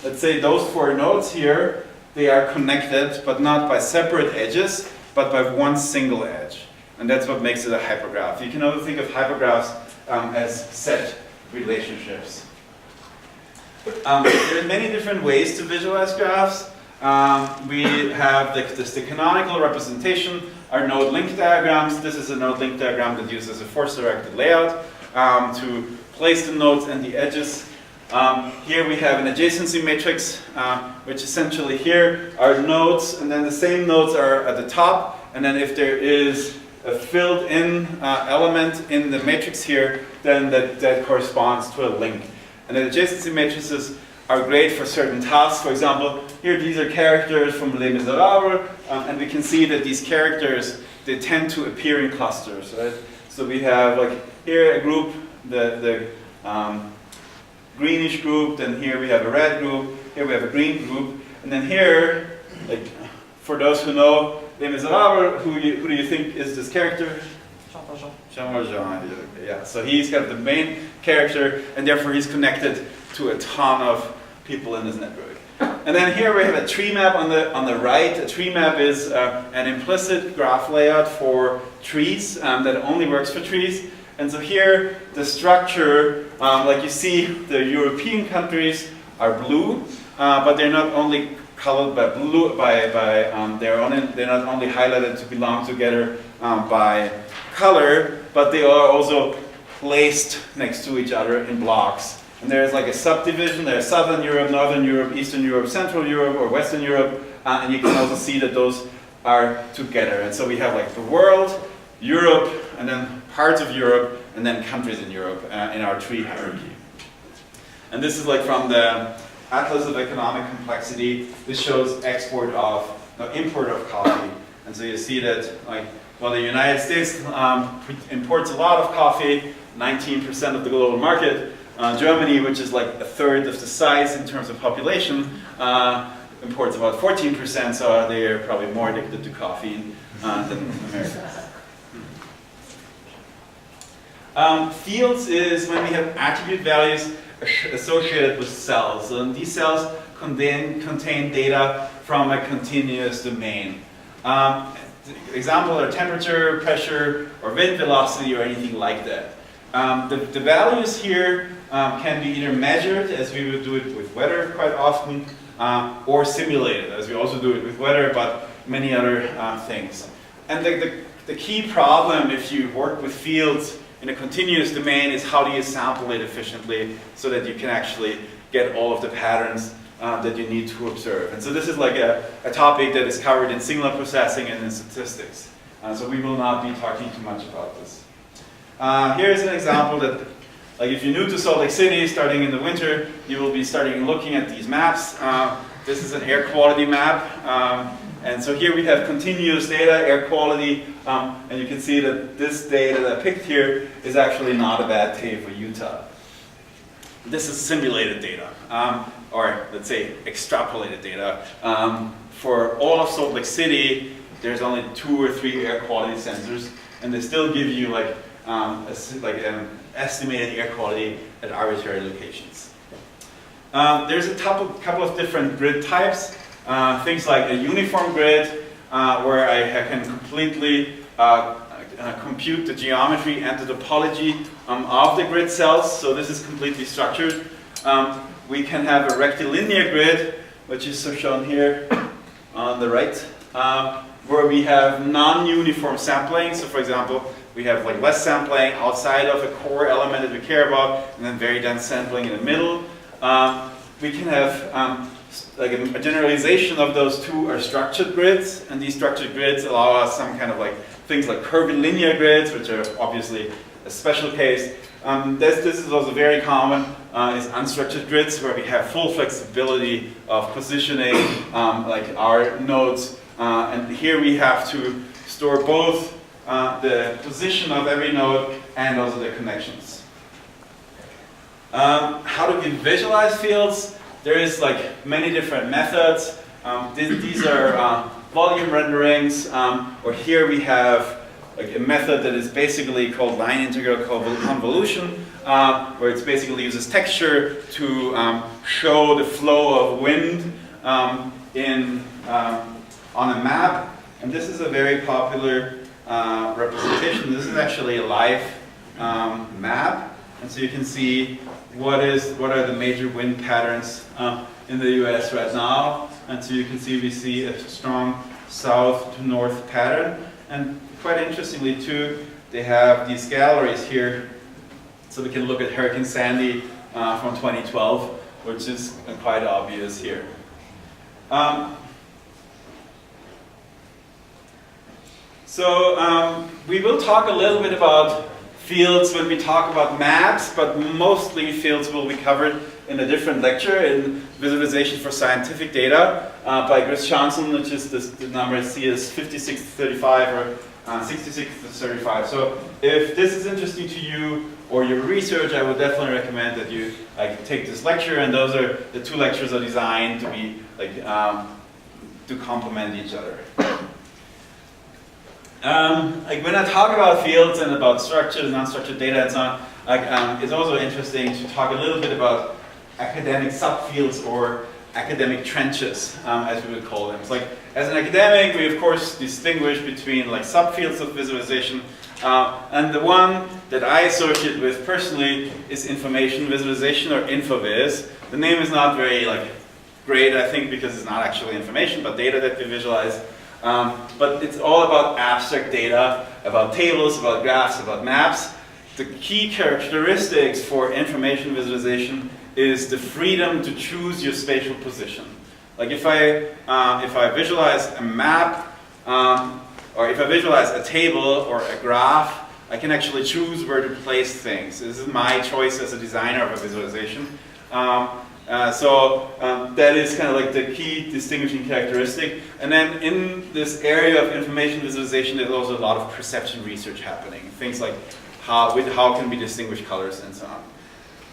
S4: let's say those 4 nodes here, they are connected, but not by separate edges, but by one single edge. And that's what makes it a hypergraph. You can also think of hypergraphs as set relationships. There are many different ways to visualize graphs. We have the canonical representation, our node-link diagrams. This is a node-link diagram that uses a force-directed layout to place the nodes and the edges. Here we have an adjacency matrix, which essentially here are nodes, and then the same nodes are at the top, and then if there is a filled-in element in the matrix here, then that corresponds to a link. And the adjacency matrices are great for certain tasks. For example, here these are characters from Les Miserables, and we can see that these characters, they tend to appear in clusters, right? So we have like here a group, the greenish group, then here we have a red group, here we have a green group, and then here, like for those who know, Les Miserables. Who do you think is this character? Jean Valjean. Yeah. So he's kind of the main character, and therefore he's connected to a ton of people in this network. And then here we have a tree map on the right. A tree map is an implicit graph layout for trees that only works for trees. And so here the structure, like you see, the European countries are blue, but they're not only colored by blue. They're not only highlighted to belong together by color, but they are also placed next to each other in blocks. And there's like a subdivision. There's Southern Europe, Northern Europe, Eastern Europe, Central Europe, or Western Europe. And you can also see that those are together. And so we have like the world, Europe, and then parts of Europe, and then countries in Europe in our tree hierarchy. And this is like from the Atlas of Economic Complexity. This shows import of coffee. And so you see that the United States imports a lot of coffee, 19% of the global market. Germany, which is like a third of the size in terms of population, imports about 14%, so they are probably more addicted to coffee than Americans. Fields is when we have attribute values associated with cells. And these cells contain data from a continuous domain. Example are temperature, pressure, or wind velocity, or anything like that. The values here can be either measured, as we would do it with weather quite often, or simulated, as we also do it with weather, but many other things. And the key problem if you work with fields in a continuous domain is how do you sample it efficiently so that you can actually get all of the patterns that you need to observe. And so this is like a topic that is covered in signal processing and in statistics. So we will not be talking too much about this. Here's an example that, like if you're new to Salt Lake City, starting in the winter, you will be starting looking at these maps. This is an air quality map. And so here we have continuous data, air quality, and you can see that this data that I picked here is actually not a bad tape for Utah. This is simulated data, or let's say extrapolated data. For all of Salt Lake City, there's only 2 or 3 air quality sensors, and they still give you like an estimated air quality at arbitrary locations. There's a couple of different grid types. Things like a uniform grid, where I can completely compute the geometry and the topology of the grid cells. So this is completely structured. We can have a rectilinear grid, which is shown here on the right, where we have non-uniform sampling. So for example, we have like less sampling outside of a core element that we care about, and then very dense sampling in the middle. We can have like a generalization of those two are structured grids, and these structured grids allow us some kind of like things like curvilinear grids, which are obviously a special case. This is also very common, is unstructured grids, where we have full flexibility of positioning like our nodes, and here we have to store both the position of every node and also the connections. How do we visualize fields? There is like many different methods. These are volume renderings, or here we have like a method that is basically called line integral convolution, where it basically uses texture to show the flow of wind on a map. And this is a very popular representation. This is actually a live map, and so you can see what are the major wind patterns in the US right now. And so you can see we see a strong south to north pattern. And quite interestingly too, they have these galleries here, so we can look at Hurricane Sandy from 2012, which is quite obvious here. So we will talk a little bit about fields when we talk about maps, but mostly fields will be covered in a different lecture in Visualization for Scientific Data by Chris Johnson, which is the number I see is 5635 or 6635. So if this is interesting to you or your research, I would definitely recommend that you take this lecture, and those are the 2 lectures are designed to be to complement each other. Like when I talk about fields and about structured and unstructured data and so on, like, it's also interesting to talk a little bit about academic subfields or academic trenches, as we would call them. It's like, as an academic, we of course distinguish between like subfields of visualization, and the one that I associate with personally is information visualization, or InfoVis. The name is not very like great, I think, because it's not actually information, but data that we visualize. But it's all about abstract data, about tables, about graphs, about maps. The key characteristics for information visualization is the freedom to choose your spatial position. Like if I visualize a map, or if I visualize a table or a graph, I can actually choose where to place things. This is my choice as a designer of a visualization. That is kind of like the key distinguishing characteristic. And then in this area of information visualization, there's also a lot of perception research happening. Things like how can we distinguish colors and so on.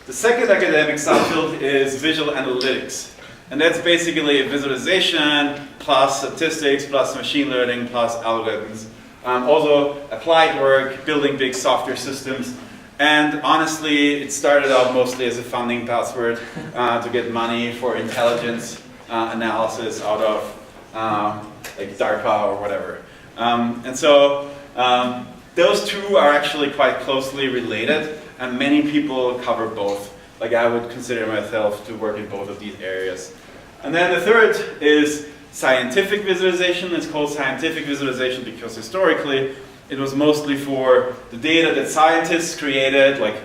S4: The second academic subfield is visual analytics. And that's basically visualization plus statistics plus machine learning plus algorithms. Also applied work, building big software systems. And honestly, it started out mostly as a funding password to get money for intelligence analysis out of like DARPA or whatever. Those two are actually quite closely related, and many people cover both. Like I would consider myself to work in both of these areas. And then the third is scientific visualization. It's called scientific visualization because historically it was mostly for the data that scientists created, like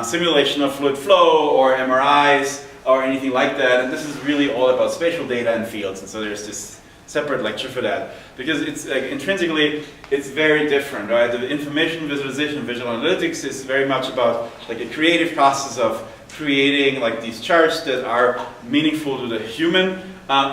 S4: simulation of fluid flow or MRIs or anything like that. And this is really all about spatial data and fields. And so there's this separate lecture for that, because it's like, intrinsically it's very different, right? The information visualization, visual analytics is very much about like a creative process of creating like these charts that are meaningful to the human.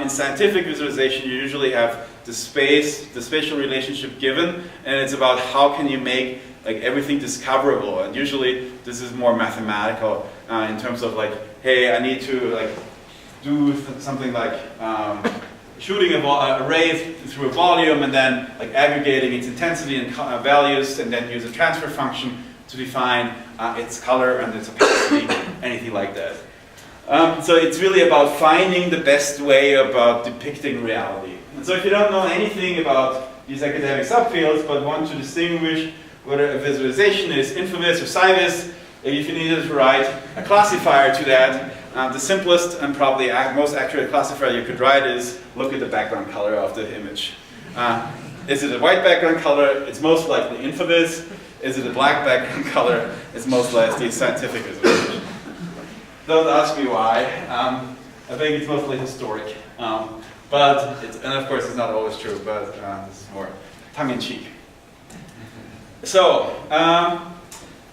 S4: In scientific visualization, you usually have the spatial relationship given, and it's about how can you make like everything discoverable. And usually this is more mathematical in terms of like, hey, I need to like do something like shooting a ray through a volume and then like aggregating its intensity and values, and then use a transfer function to define its color and its opacity, anything like that. So it's really about finding the best way about depicting reality. And so if you don't know anything about these academic subfields but want to distinguish whether a visualization is InfoVis or SciVis, if you needed to write a classifier to that, the simplest and probably most accurate classifier you could write is look at the background color of the image. Is it a white background color? It's most likely InfoVis. Is it a black background color? It's most likely scientific visualization. Don't ask me why. I think it's mostly historic. And of course it's not always true, but this is more tongue-in-cheek. So,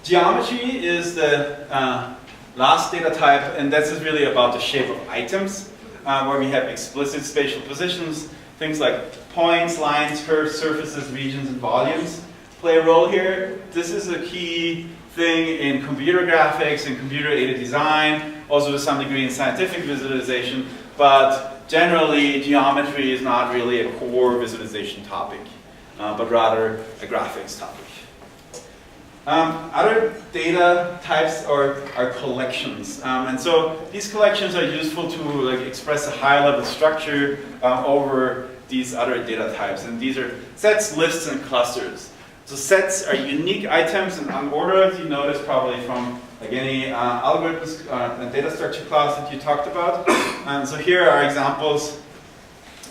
S4: geometry is the last data type, and this is really about the shape of items, where we have explicit spatial positions. Things like points, lines, curves, surfaces, regions, and volumes play a role here. This is a key thing in computer graphics and computer-aided design, also to some degree in scientific visualization, but generally geometry is not really a core visualization topic, but rather a graphics topic. Other data types are collections, and so these collections are useful to like express a high-level structure over these other data types, and these are sets, lists, and clusters. So sets are unique items and unordered. You notice probably from like any algorithms and data structure class that you talked about. And so here are examples.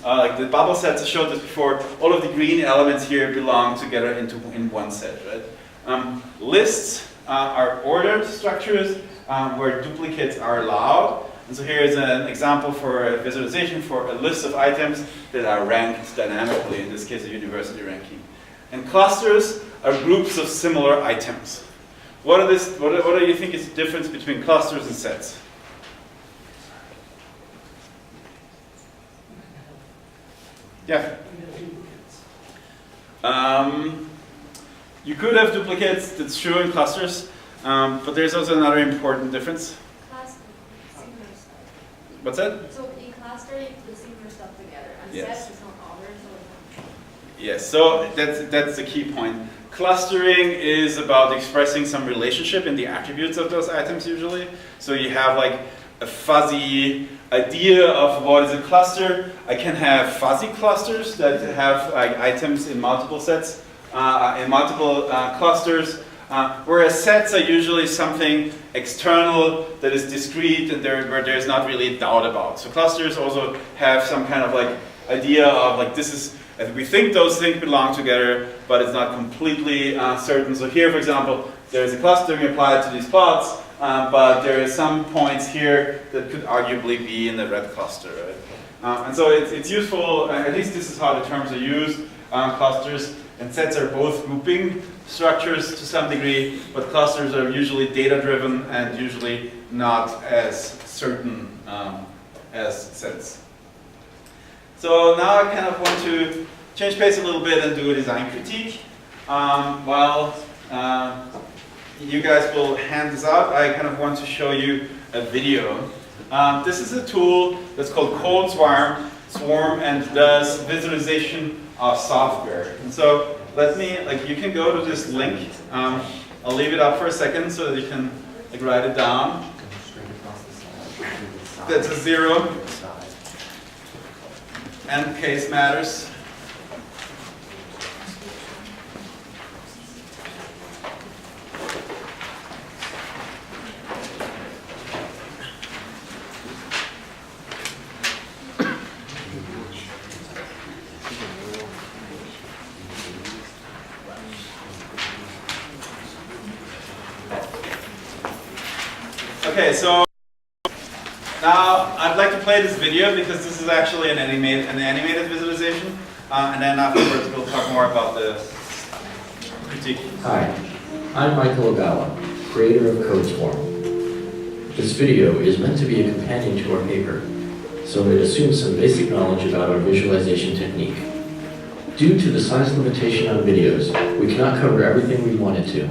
S4: Like the bubble sets, I showed this before. All of the green elements here belong together in one set, right? Lists are ordered structures where duplicates are allowed. And so here is an example for a visualization for a list of items that are ranked dynamically, in this case a university ranking. And clusters are groups of similar items. What do you think is the difference between clusters and sets? Yeah. You could have duplicates, that's true in clusters, but there's also another important difference.
S7: Cluster, similar stuff.
S4: What's that?
S7: So in cluster, you put similar stuff together, and
S4: Yes.
S7: sets is not ordered, so
S4: Yes, so that's the key point. Clustering is about expressing some relationship in the attributes of those items usually. So you have like a fuzzy idea of what is a cluster. I can have fuzzy clusters that have like items in multiple sets, in multiple clusters. Whereas sets are usually something external that is discrete and where there's not really doubt about. So clusters also have some kind of like idea of like this is, we think those things belong together, but it's not completely certain. So here, for example, there's a clustering applied to these plots, but there are some points here that could arguably be in the red cluster, right? And so it's useful, at least this is how the terms are used. Clusters and sets are both grouping structures to some degree, but clusters are usually data-driven and usually not as certain as sets. So now I kind of want to change pace a little bit and do a design critique. While you guys will hand this out, I kind of want to show you a video. This is a tool that's called CodeSwarm, and does visualization of software. And so let me, like, you can go to this link. I'll leave it up for a second so that you can like write it down. That's a 0. And case matters. Okay, so now I'd like to play this video because this is actually an animated visualization, and then afterwards we'll talk more about the critique.
S13: Hi, I'm Michael Ogawa, creator of CodeSwarm. This video is meant to be a companion to our paper, so it assumes some basic knowledge about our visualization technique. Due to the size limitation on videos, we cannot cover everything we wanted to.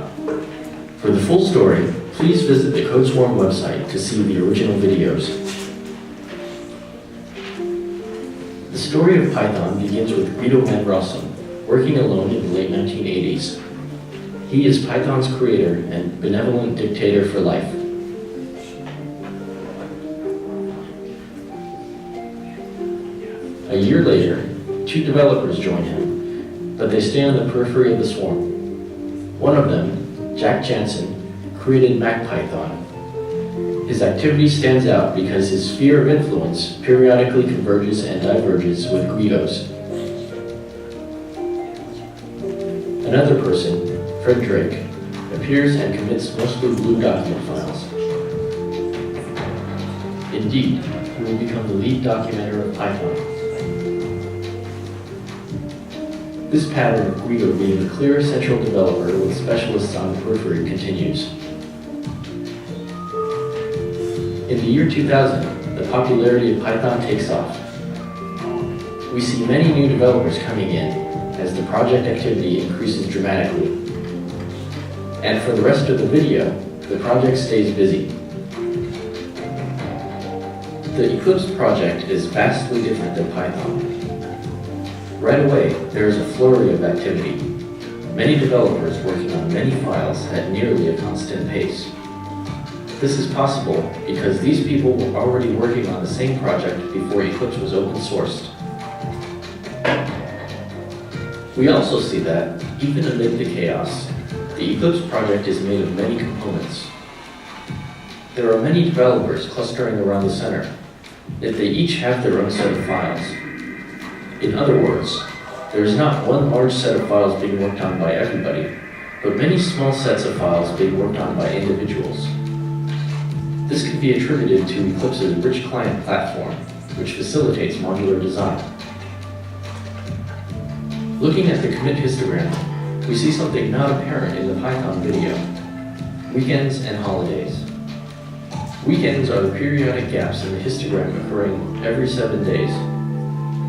S13: For the full story, please visit the CodeSwarm website to see the original videos. The story of Python begins with Guido van Rossum, working alone in the late 1980s. He is Python's creator and benevolent dictator for life. A year later, 2 developers join him, but they stay on the periphery of the swarm. One of them, Jack Jansen, created MacPython. His activity stands out because his sphere of influence periodically converges and diverges with Guido's. Another person, Fred Drake, appears and commits mostly blue document files. Indeed, he will become the lead documenter of Python. This pattern of Guido being the clear central developer with specialists on the periphery continues. In the year 2000, the popularity of Python takes off. We see many new developers coming in as the project activity increases dramatically. And for the rest of the video, the project stays busy. The Eclipse project is vastly different than Python. Right away, there is a flurry of activity. Many developers working on many files at nearly a constant pace. This is possible because these people were already working on the same project before Eclipse was open sourced. We also see that, even amid the chaos, the Eclipse project is made of many components. There are many developers clustering around the center, yet they each have their own set of files. In other words, there is not one large set of files being worked on by everybody, but many small sets of files being worked on by individuals. This can be attributed to Eclipse's rich client platform, which facilitates modular design. Looking at the commit histogram, we see something not apparent in the Python video: weekends and holidays. Weekends are the periodic gaps in the histogram occurring every 7 days.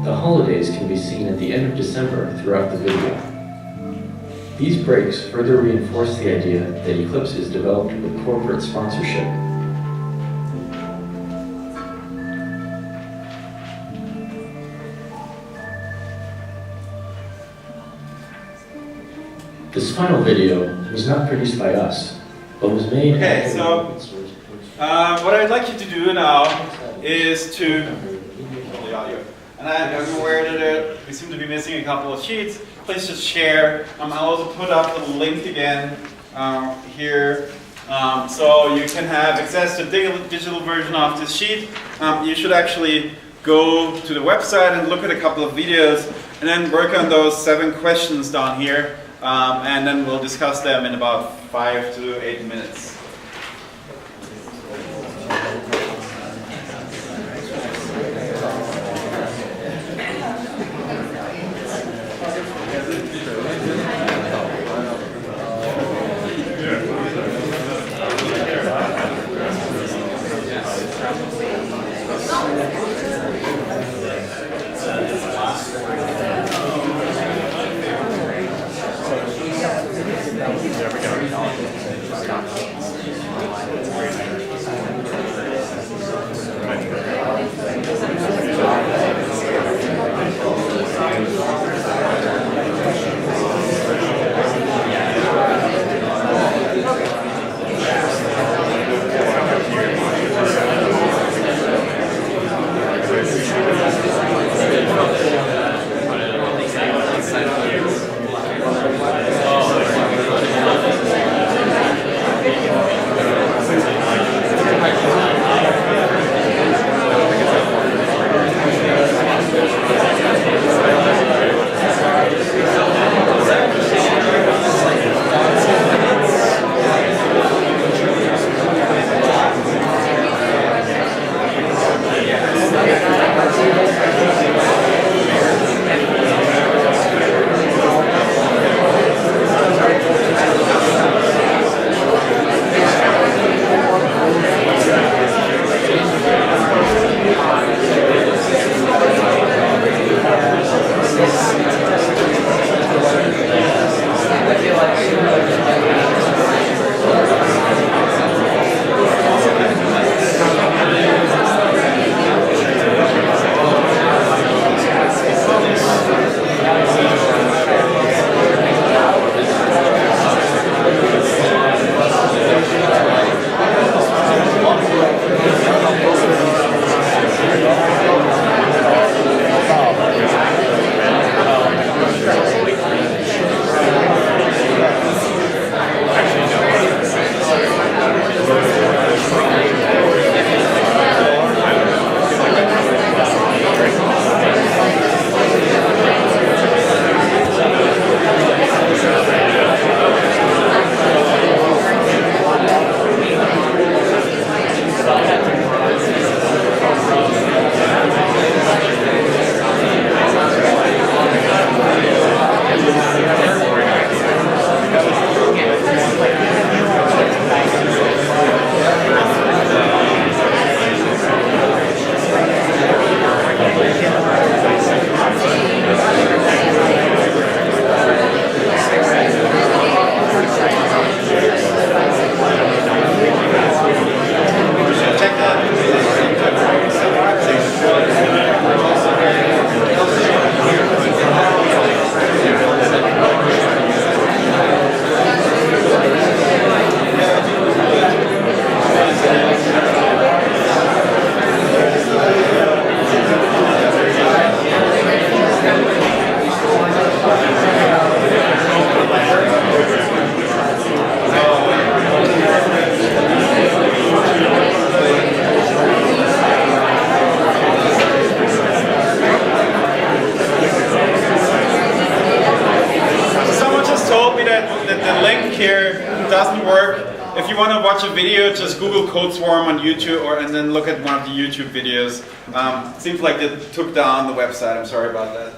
S13: The holidays can be seen at the end of December throughout the video. These breaks further reinforce the idea that Eclipse is developed with corporate sponsorship. This final video was not produced by us, but was made...
S4: Okay, so what I'd like you to do now is to... the audio. And I'm aware that we seem to be missing a couple of sheets. Please just share. I'll also put up the link again here. So you can have access to the digital version of this sheet. You should actually go to the website and look at a couple of videos and then work on those 7 questions down here. And then we'll discuss them in about 5 to 8 minutes. doesn't work, if you want to watch a video, just Google CodeSwarm on YouTube and then look at one of the YouTube videos. Seems like they took down the website. I'm sorry about that.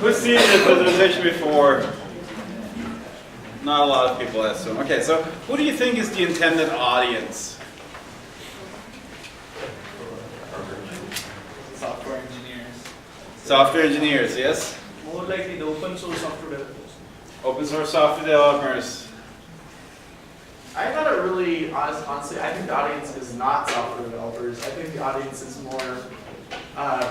S4: Who's seen this visualization before? Not a lot of people, I assume. Okay, so who do you think is the intended audience?
S5: Software engineers.
S4: Software engineers, yes?
S5: More likely the open source software developers.
S4: Open source software developers.
S5: I got a really honestly, I think the audience is not software developers. I think the audience is more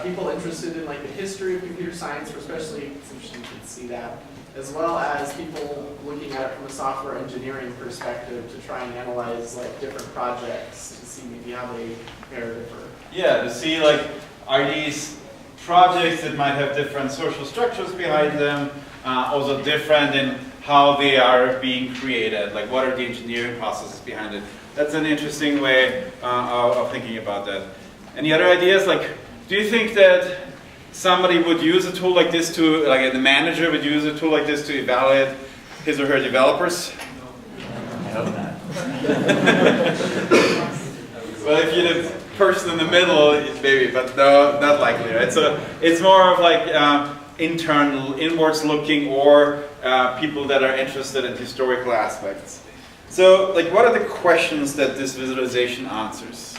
S5: people interested in like the history of computer science, especially it's interesting to see that, as well as people looking at it from a software engineering perspective to try and analyze like different projects to see maybe how they compare or differ.
S4: Yeah, to see like, are these projects that might have different social structures behind them, also different in how they are being created, like what are the engineering processes behind it. That's an interesting way of thinking about that. Any other ideas? Like, do you think that somebody would use a tool like this to, like the manager would use a tool like this to evaluate his or her developers?
S1: I hope not.
S4: Well, if you're the person in the middle, maybe, but no, not likely, right? So it's more of like internal, inwards looking, or people that are interested in historical aspects. So, like, what are the questions that this visualization answers?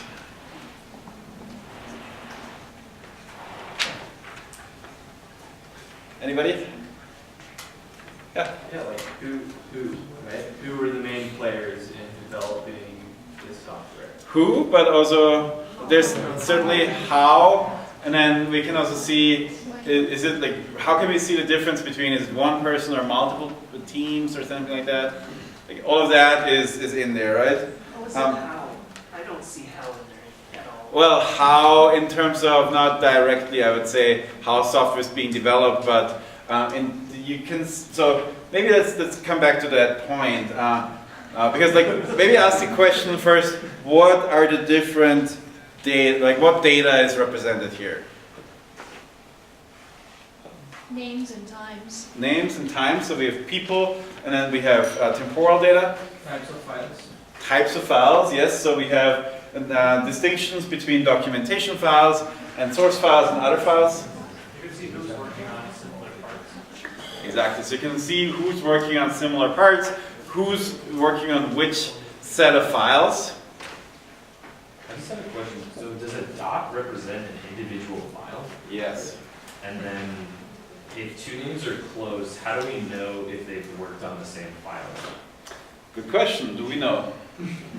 S4: Anybody? Yeah.
S1: Yeah, like who, right? Who were the main players in developing this software?
S4: Who, but also there's certainly how, and then we can also see, is it like, how can we see the difference between is it one person or multiple teams or something like that? Like all of that is in there, right?
S5: How? I don't see how in there at all.
S4: Well, how in terms of not directly, I would say how software is being developed, but you can, so maybe let's come back to that point. Because like, maybe ask the question first, what are the different data, like what data is represented here?
S12: Names and times.
S4: Names and times, so we have people, and then we have temporal data.
S5: Types of files.
S4: Types of files, yes, so we have distinctions between documentation files and source files and other files.
S5: You can see who's working on similar parts.
S4: Exactly, so you can see who's working on similar parts, who's working on which set of files.
S1: I just have a question. So does a dot represent an individual file?
S4: Yes.
S1: And then if two names are close, how do we know if they've worked on the same file?
S4: Good question, do we know?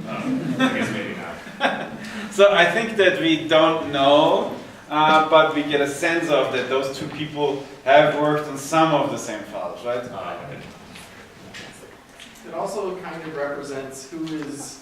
S1: I guess maybe not.
S4: So I think that we don't know, but we get a sense of that those two people have worked on some of the same files, right?
S5: It also kind of represents who is,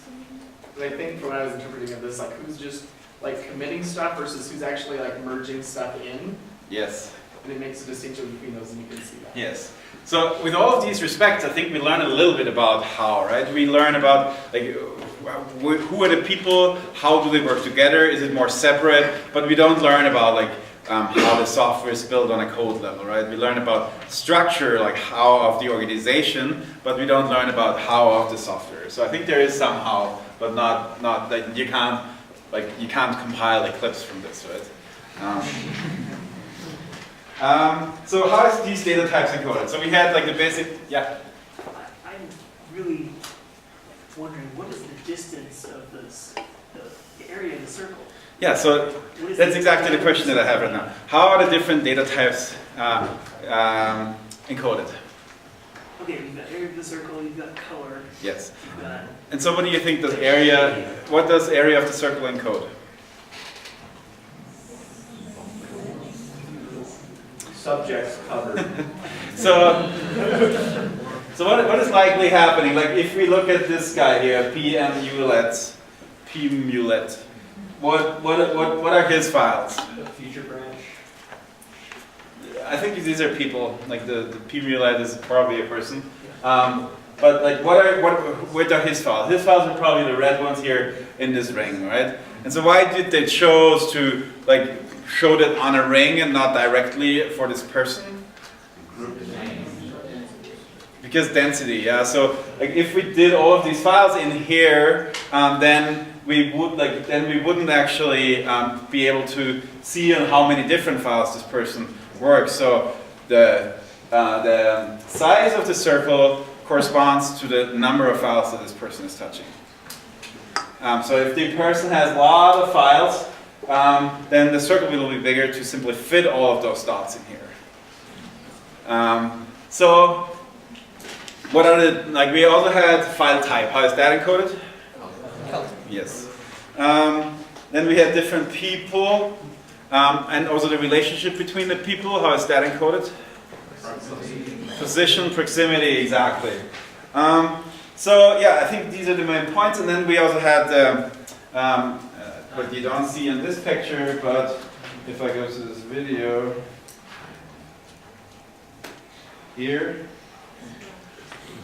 S5: I think from what I was interpreting of this, like who's just like committing stuff versus who's actually like merging stuff in.
S4: Yes.
S5: And it makes a distinction between those, and you can see that.
S4: Yes. So with all of these respects, I think we learn a little bit about how, right? We learn about like who are the people, how do they work together, is it more separate? But we don't learn about like how the software is built on a code level, right? We learn about structure, like how of the organization, but we don't learn about how of the software. So I think there is some how, but not like you can't compile Eclipse from this, right? So how is these data types encoded? So we had like the basic, yeah?
S14: I'm really wondering, what is the distance of this, the area of the circle?
S4: Yeah, so that's exactly the question that I have right now. How are the different data types encoded?
S14: Okay, you've got area of the circle, you've got color.
S4: Yes.
S14: You've got
S4: And so what do you think does area, what does area of the circle encode?
S1: Subjects covered.
S4: So what is likely happening? Like if we look at this guy here, PMulet, what are his files?
S1: The feature branch.
S4: I think these are people. Like the PMulet is probably a person. But like what are his files? His files are probably the red ones here in this ring, right? And so why did they chose to like show that on a ring and not directly for this person? Because density, yeah. So like if we did all of these files in here, then we wouldn't actually be able to see on how many different files this person works. So the size of the circle corresponds to the number of files that this person is touching. So if the person has a lot of files, then the circle will be bigger to simply fit all of those dots in here. So what are the, like we also had file type. How is that encoded? Yes. Then we had different people, and also the relationship between the people. How is that encoded? Position, proximity, exactly. So yeah, I think these are the main points. And then we also had what you don't see in this picture, but if I go to this video here,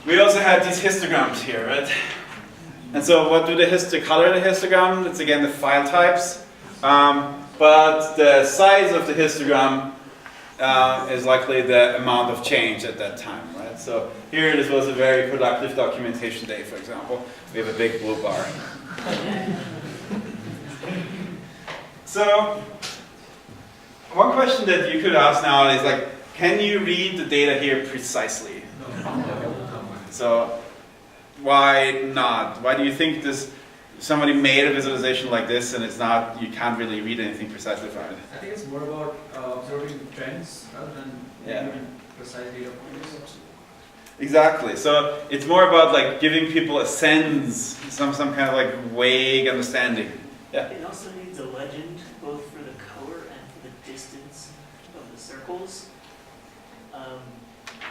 S4: we also had these histograms here, right? And so what do the color of the histogram? It's again the file types, but the size of the histogram is likely the amount of change at that time, right? So here this was a very productive documentation day, for example. We have a big blue bar. So one question that you could ask now is like, can you read the data here precisely? So why not? Why do you think somebody made a visualization like this and it's not, you can't really read anything precisely from it?
S15: I think it's more about observing trends rather than giving precise data points.
S4: Exactly. So it's more about like giving people a sense, some kind of like vague understanding. Yeah.
S14: It also needs a legend, both for the color and for the distance of the circles.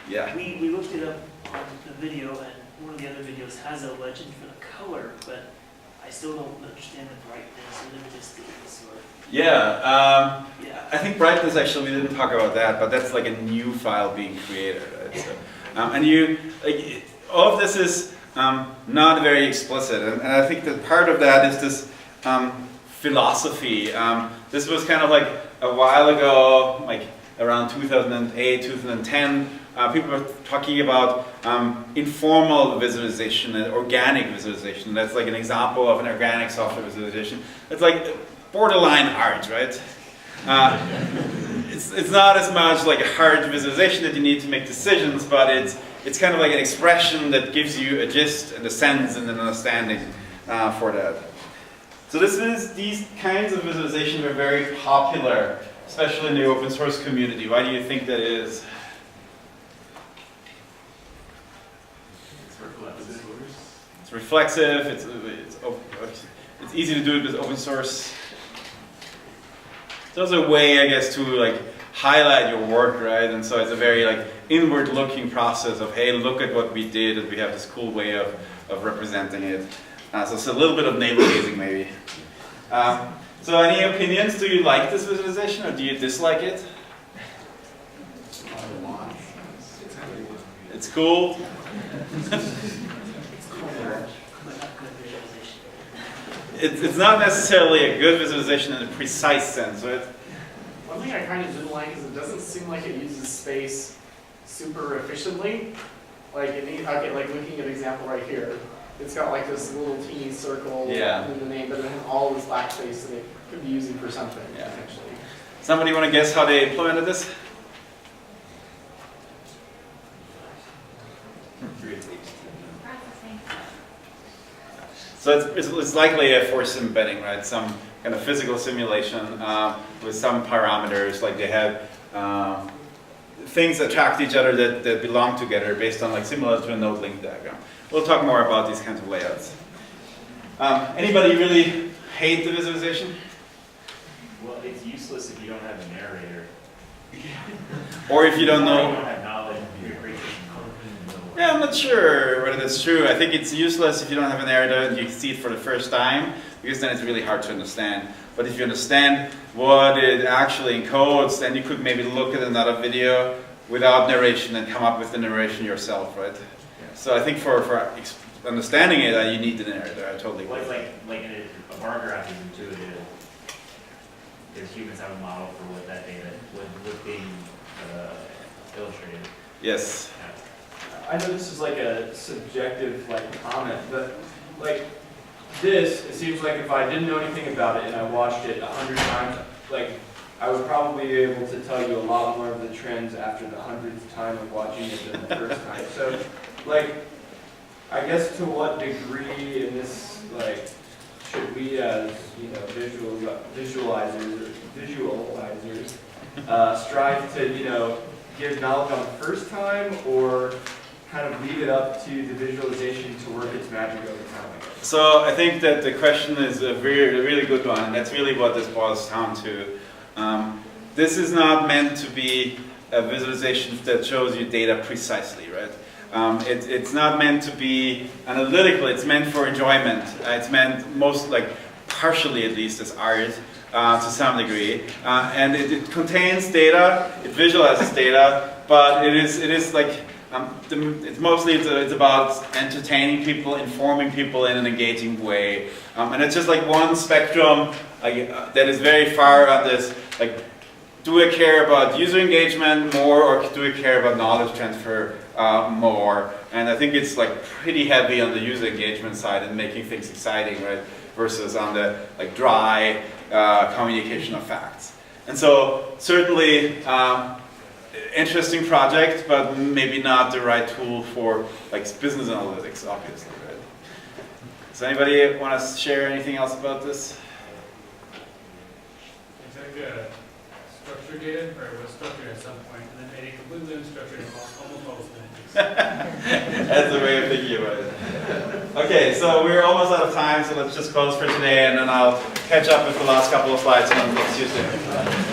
S4: Yeah.
S14: We looked it up on the video, and one of the other videos has a legend for the color, but I still don't understand the brightness or the distance. Or
S4: Yeah. I think brightness, actually, we didn't talk about that, but that's like a new file being created. Right? So, and all of this is not very explicit, and I think that part of that is this philosophy. This was kind of like a while ago, like around 2008, 2010, people were talking about informal visualization and organic visualization. That's like an example of an organic software visualization. It's like borderline art, right? It's not as much like a hard visualization that you need to make decisions, but it's kind of like an expression that gives you a gist and a sense and an understanding for that. So these kinds of visualizations are very popular, especially in the open source community. Why do you think that is? It's reflexive. It's easy to do it with open source. It's also a way, I guess, to like highlight your work, right? And so it's a very like inward-looking process of, hey, look at what we did, and we have this cool way of representing it. So it's a little bit of navel-gazing, maybe. So any opinions? Do you like this visualization, or do you dislike it? It's cool. It's not necessarily a good visualization in a precise sense, right?
S5: One thing I kind of didn't like is it doesn't seem like it uses space super efficiently. Like like looking at an example right here, it's got like this little teeny circle in the name, but it has all this backspace that it could be using for something potentially.
S4: Somebody want to guess how they implemented this? So it's likely a force embedding, right? Some kind of physical simulation with some parameters, like they have things that attract each other that belong together based on like similar to a node link diagram. We'll talk more about these kinds of layouts. Anybody really hate the visualization?
S3: Well, it's useless if you don't have a narrator.
S4: Or if you don't know.
S3: You don't have knowledge of your creation.
S4: Yeah, I'm not sure whether that's true. I think it's useless if you don't have a narrator and you see it for the first time, because then it's really hard to understand. But if you understand what it actually encodes, then you could maybe look at another video without narration and come up with the narration yourself, right? Yeah. So I think for understanding it, you need the narrator. I totally agree.
S3: Like a bar graph is intuitive. There's humans have a model for what that data would be illustrated.
S4: Yes.
S1: I know this is like a subjective comment, but like this, it seems like if I didn't know anything about it and I watched it 100 times, like I would probably be able to tell you a lot more of the trends after the 100th time of watching it than the first time. So, like, I guess to what degree in this, like, should we as, you know, visualizers strive to, you know, give knowledge on the first time, or kind of leave it up to the visualization to work its magic over time?
S4: So I think that the question is a really good one, and that's really what this boils down to. This is not meant to be a visualization that shows you data precisely, right? It's not meant to be analytical, it's meant for enjoyment. It's meant most, like, partially at least as art to some degree. And it contains data, it visualizes data, but it is like, it's mostly about entertaining people, informing people in an engaging way. And it's just like one spectrum that is very far on this, like, do I care about user engagement more, or do I care about knowledge transfer more? And I think it's like pretty heavy on the user engagement side and making things exciting, right? Versus on the like dry communication of facts. And so certainly interesting project, but maybe not the right tool for like business analytics, obviously, right? Does anybody want to share anything else about this?
S15: It's like structured data, or it was structured at some point, and then made it completely unstructured and almost all semantics.
S4: That's the way of thinking about it. Okay, so we're almost out of time, so let's just close for today, and then I'll catch up with the last couple of slides on next Tuesday.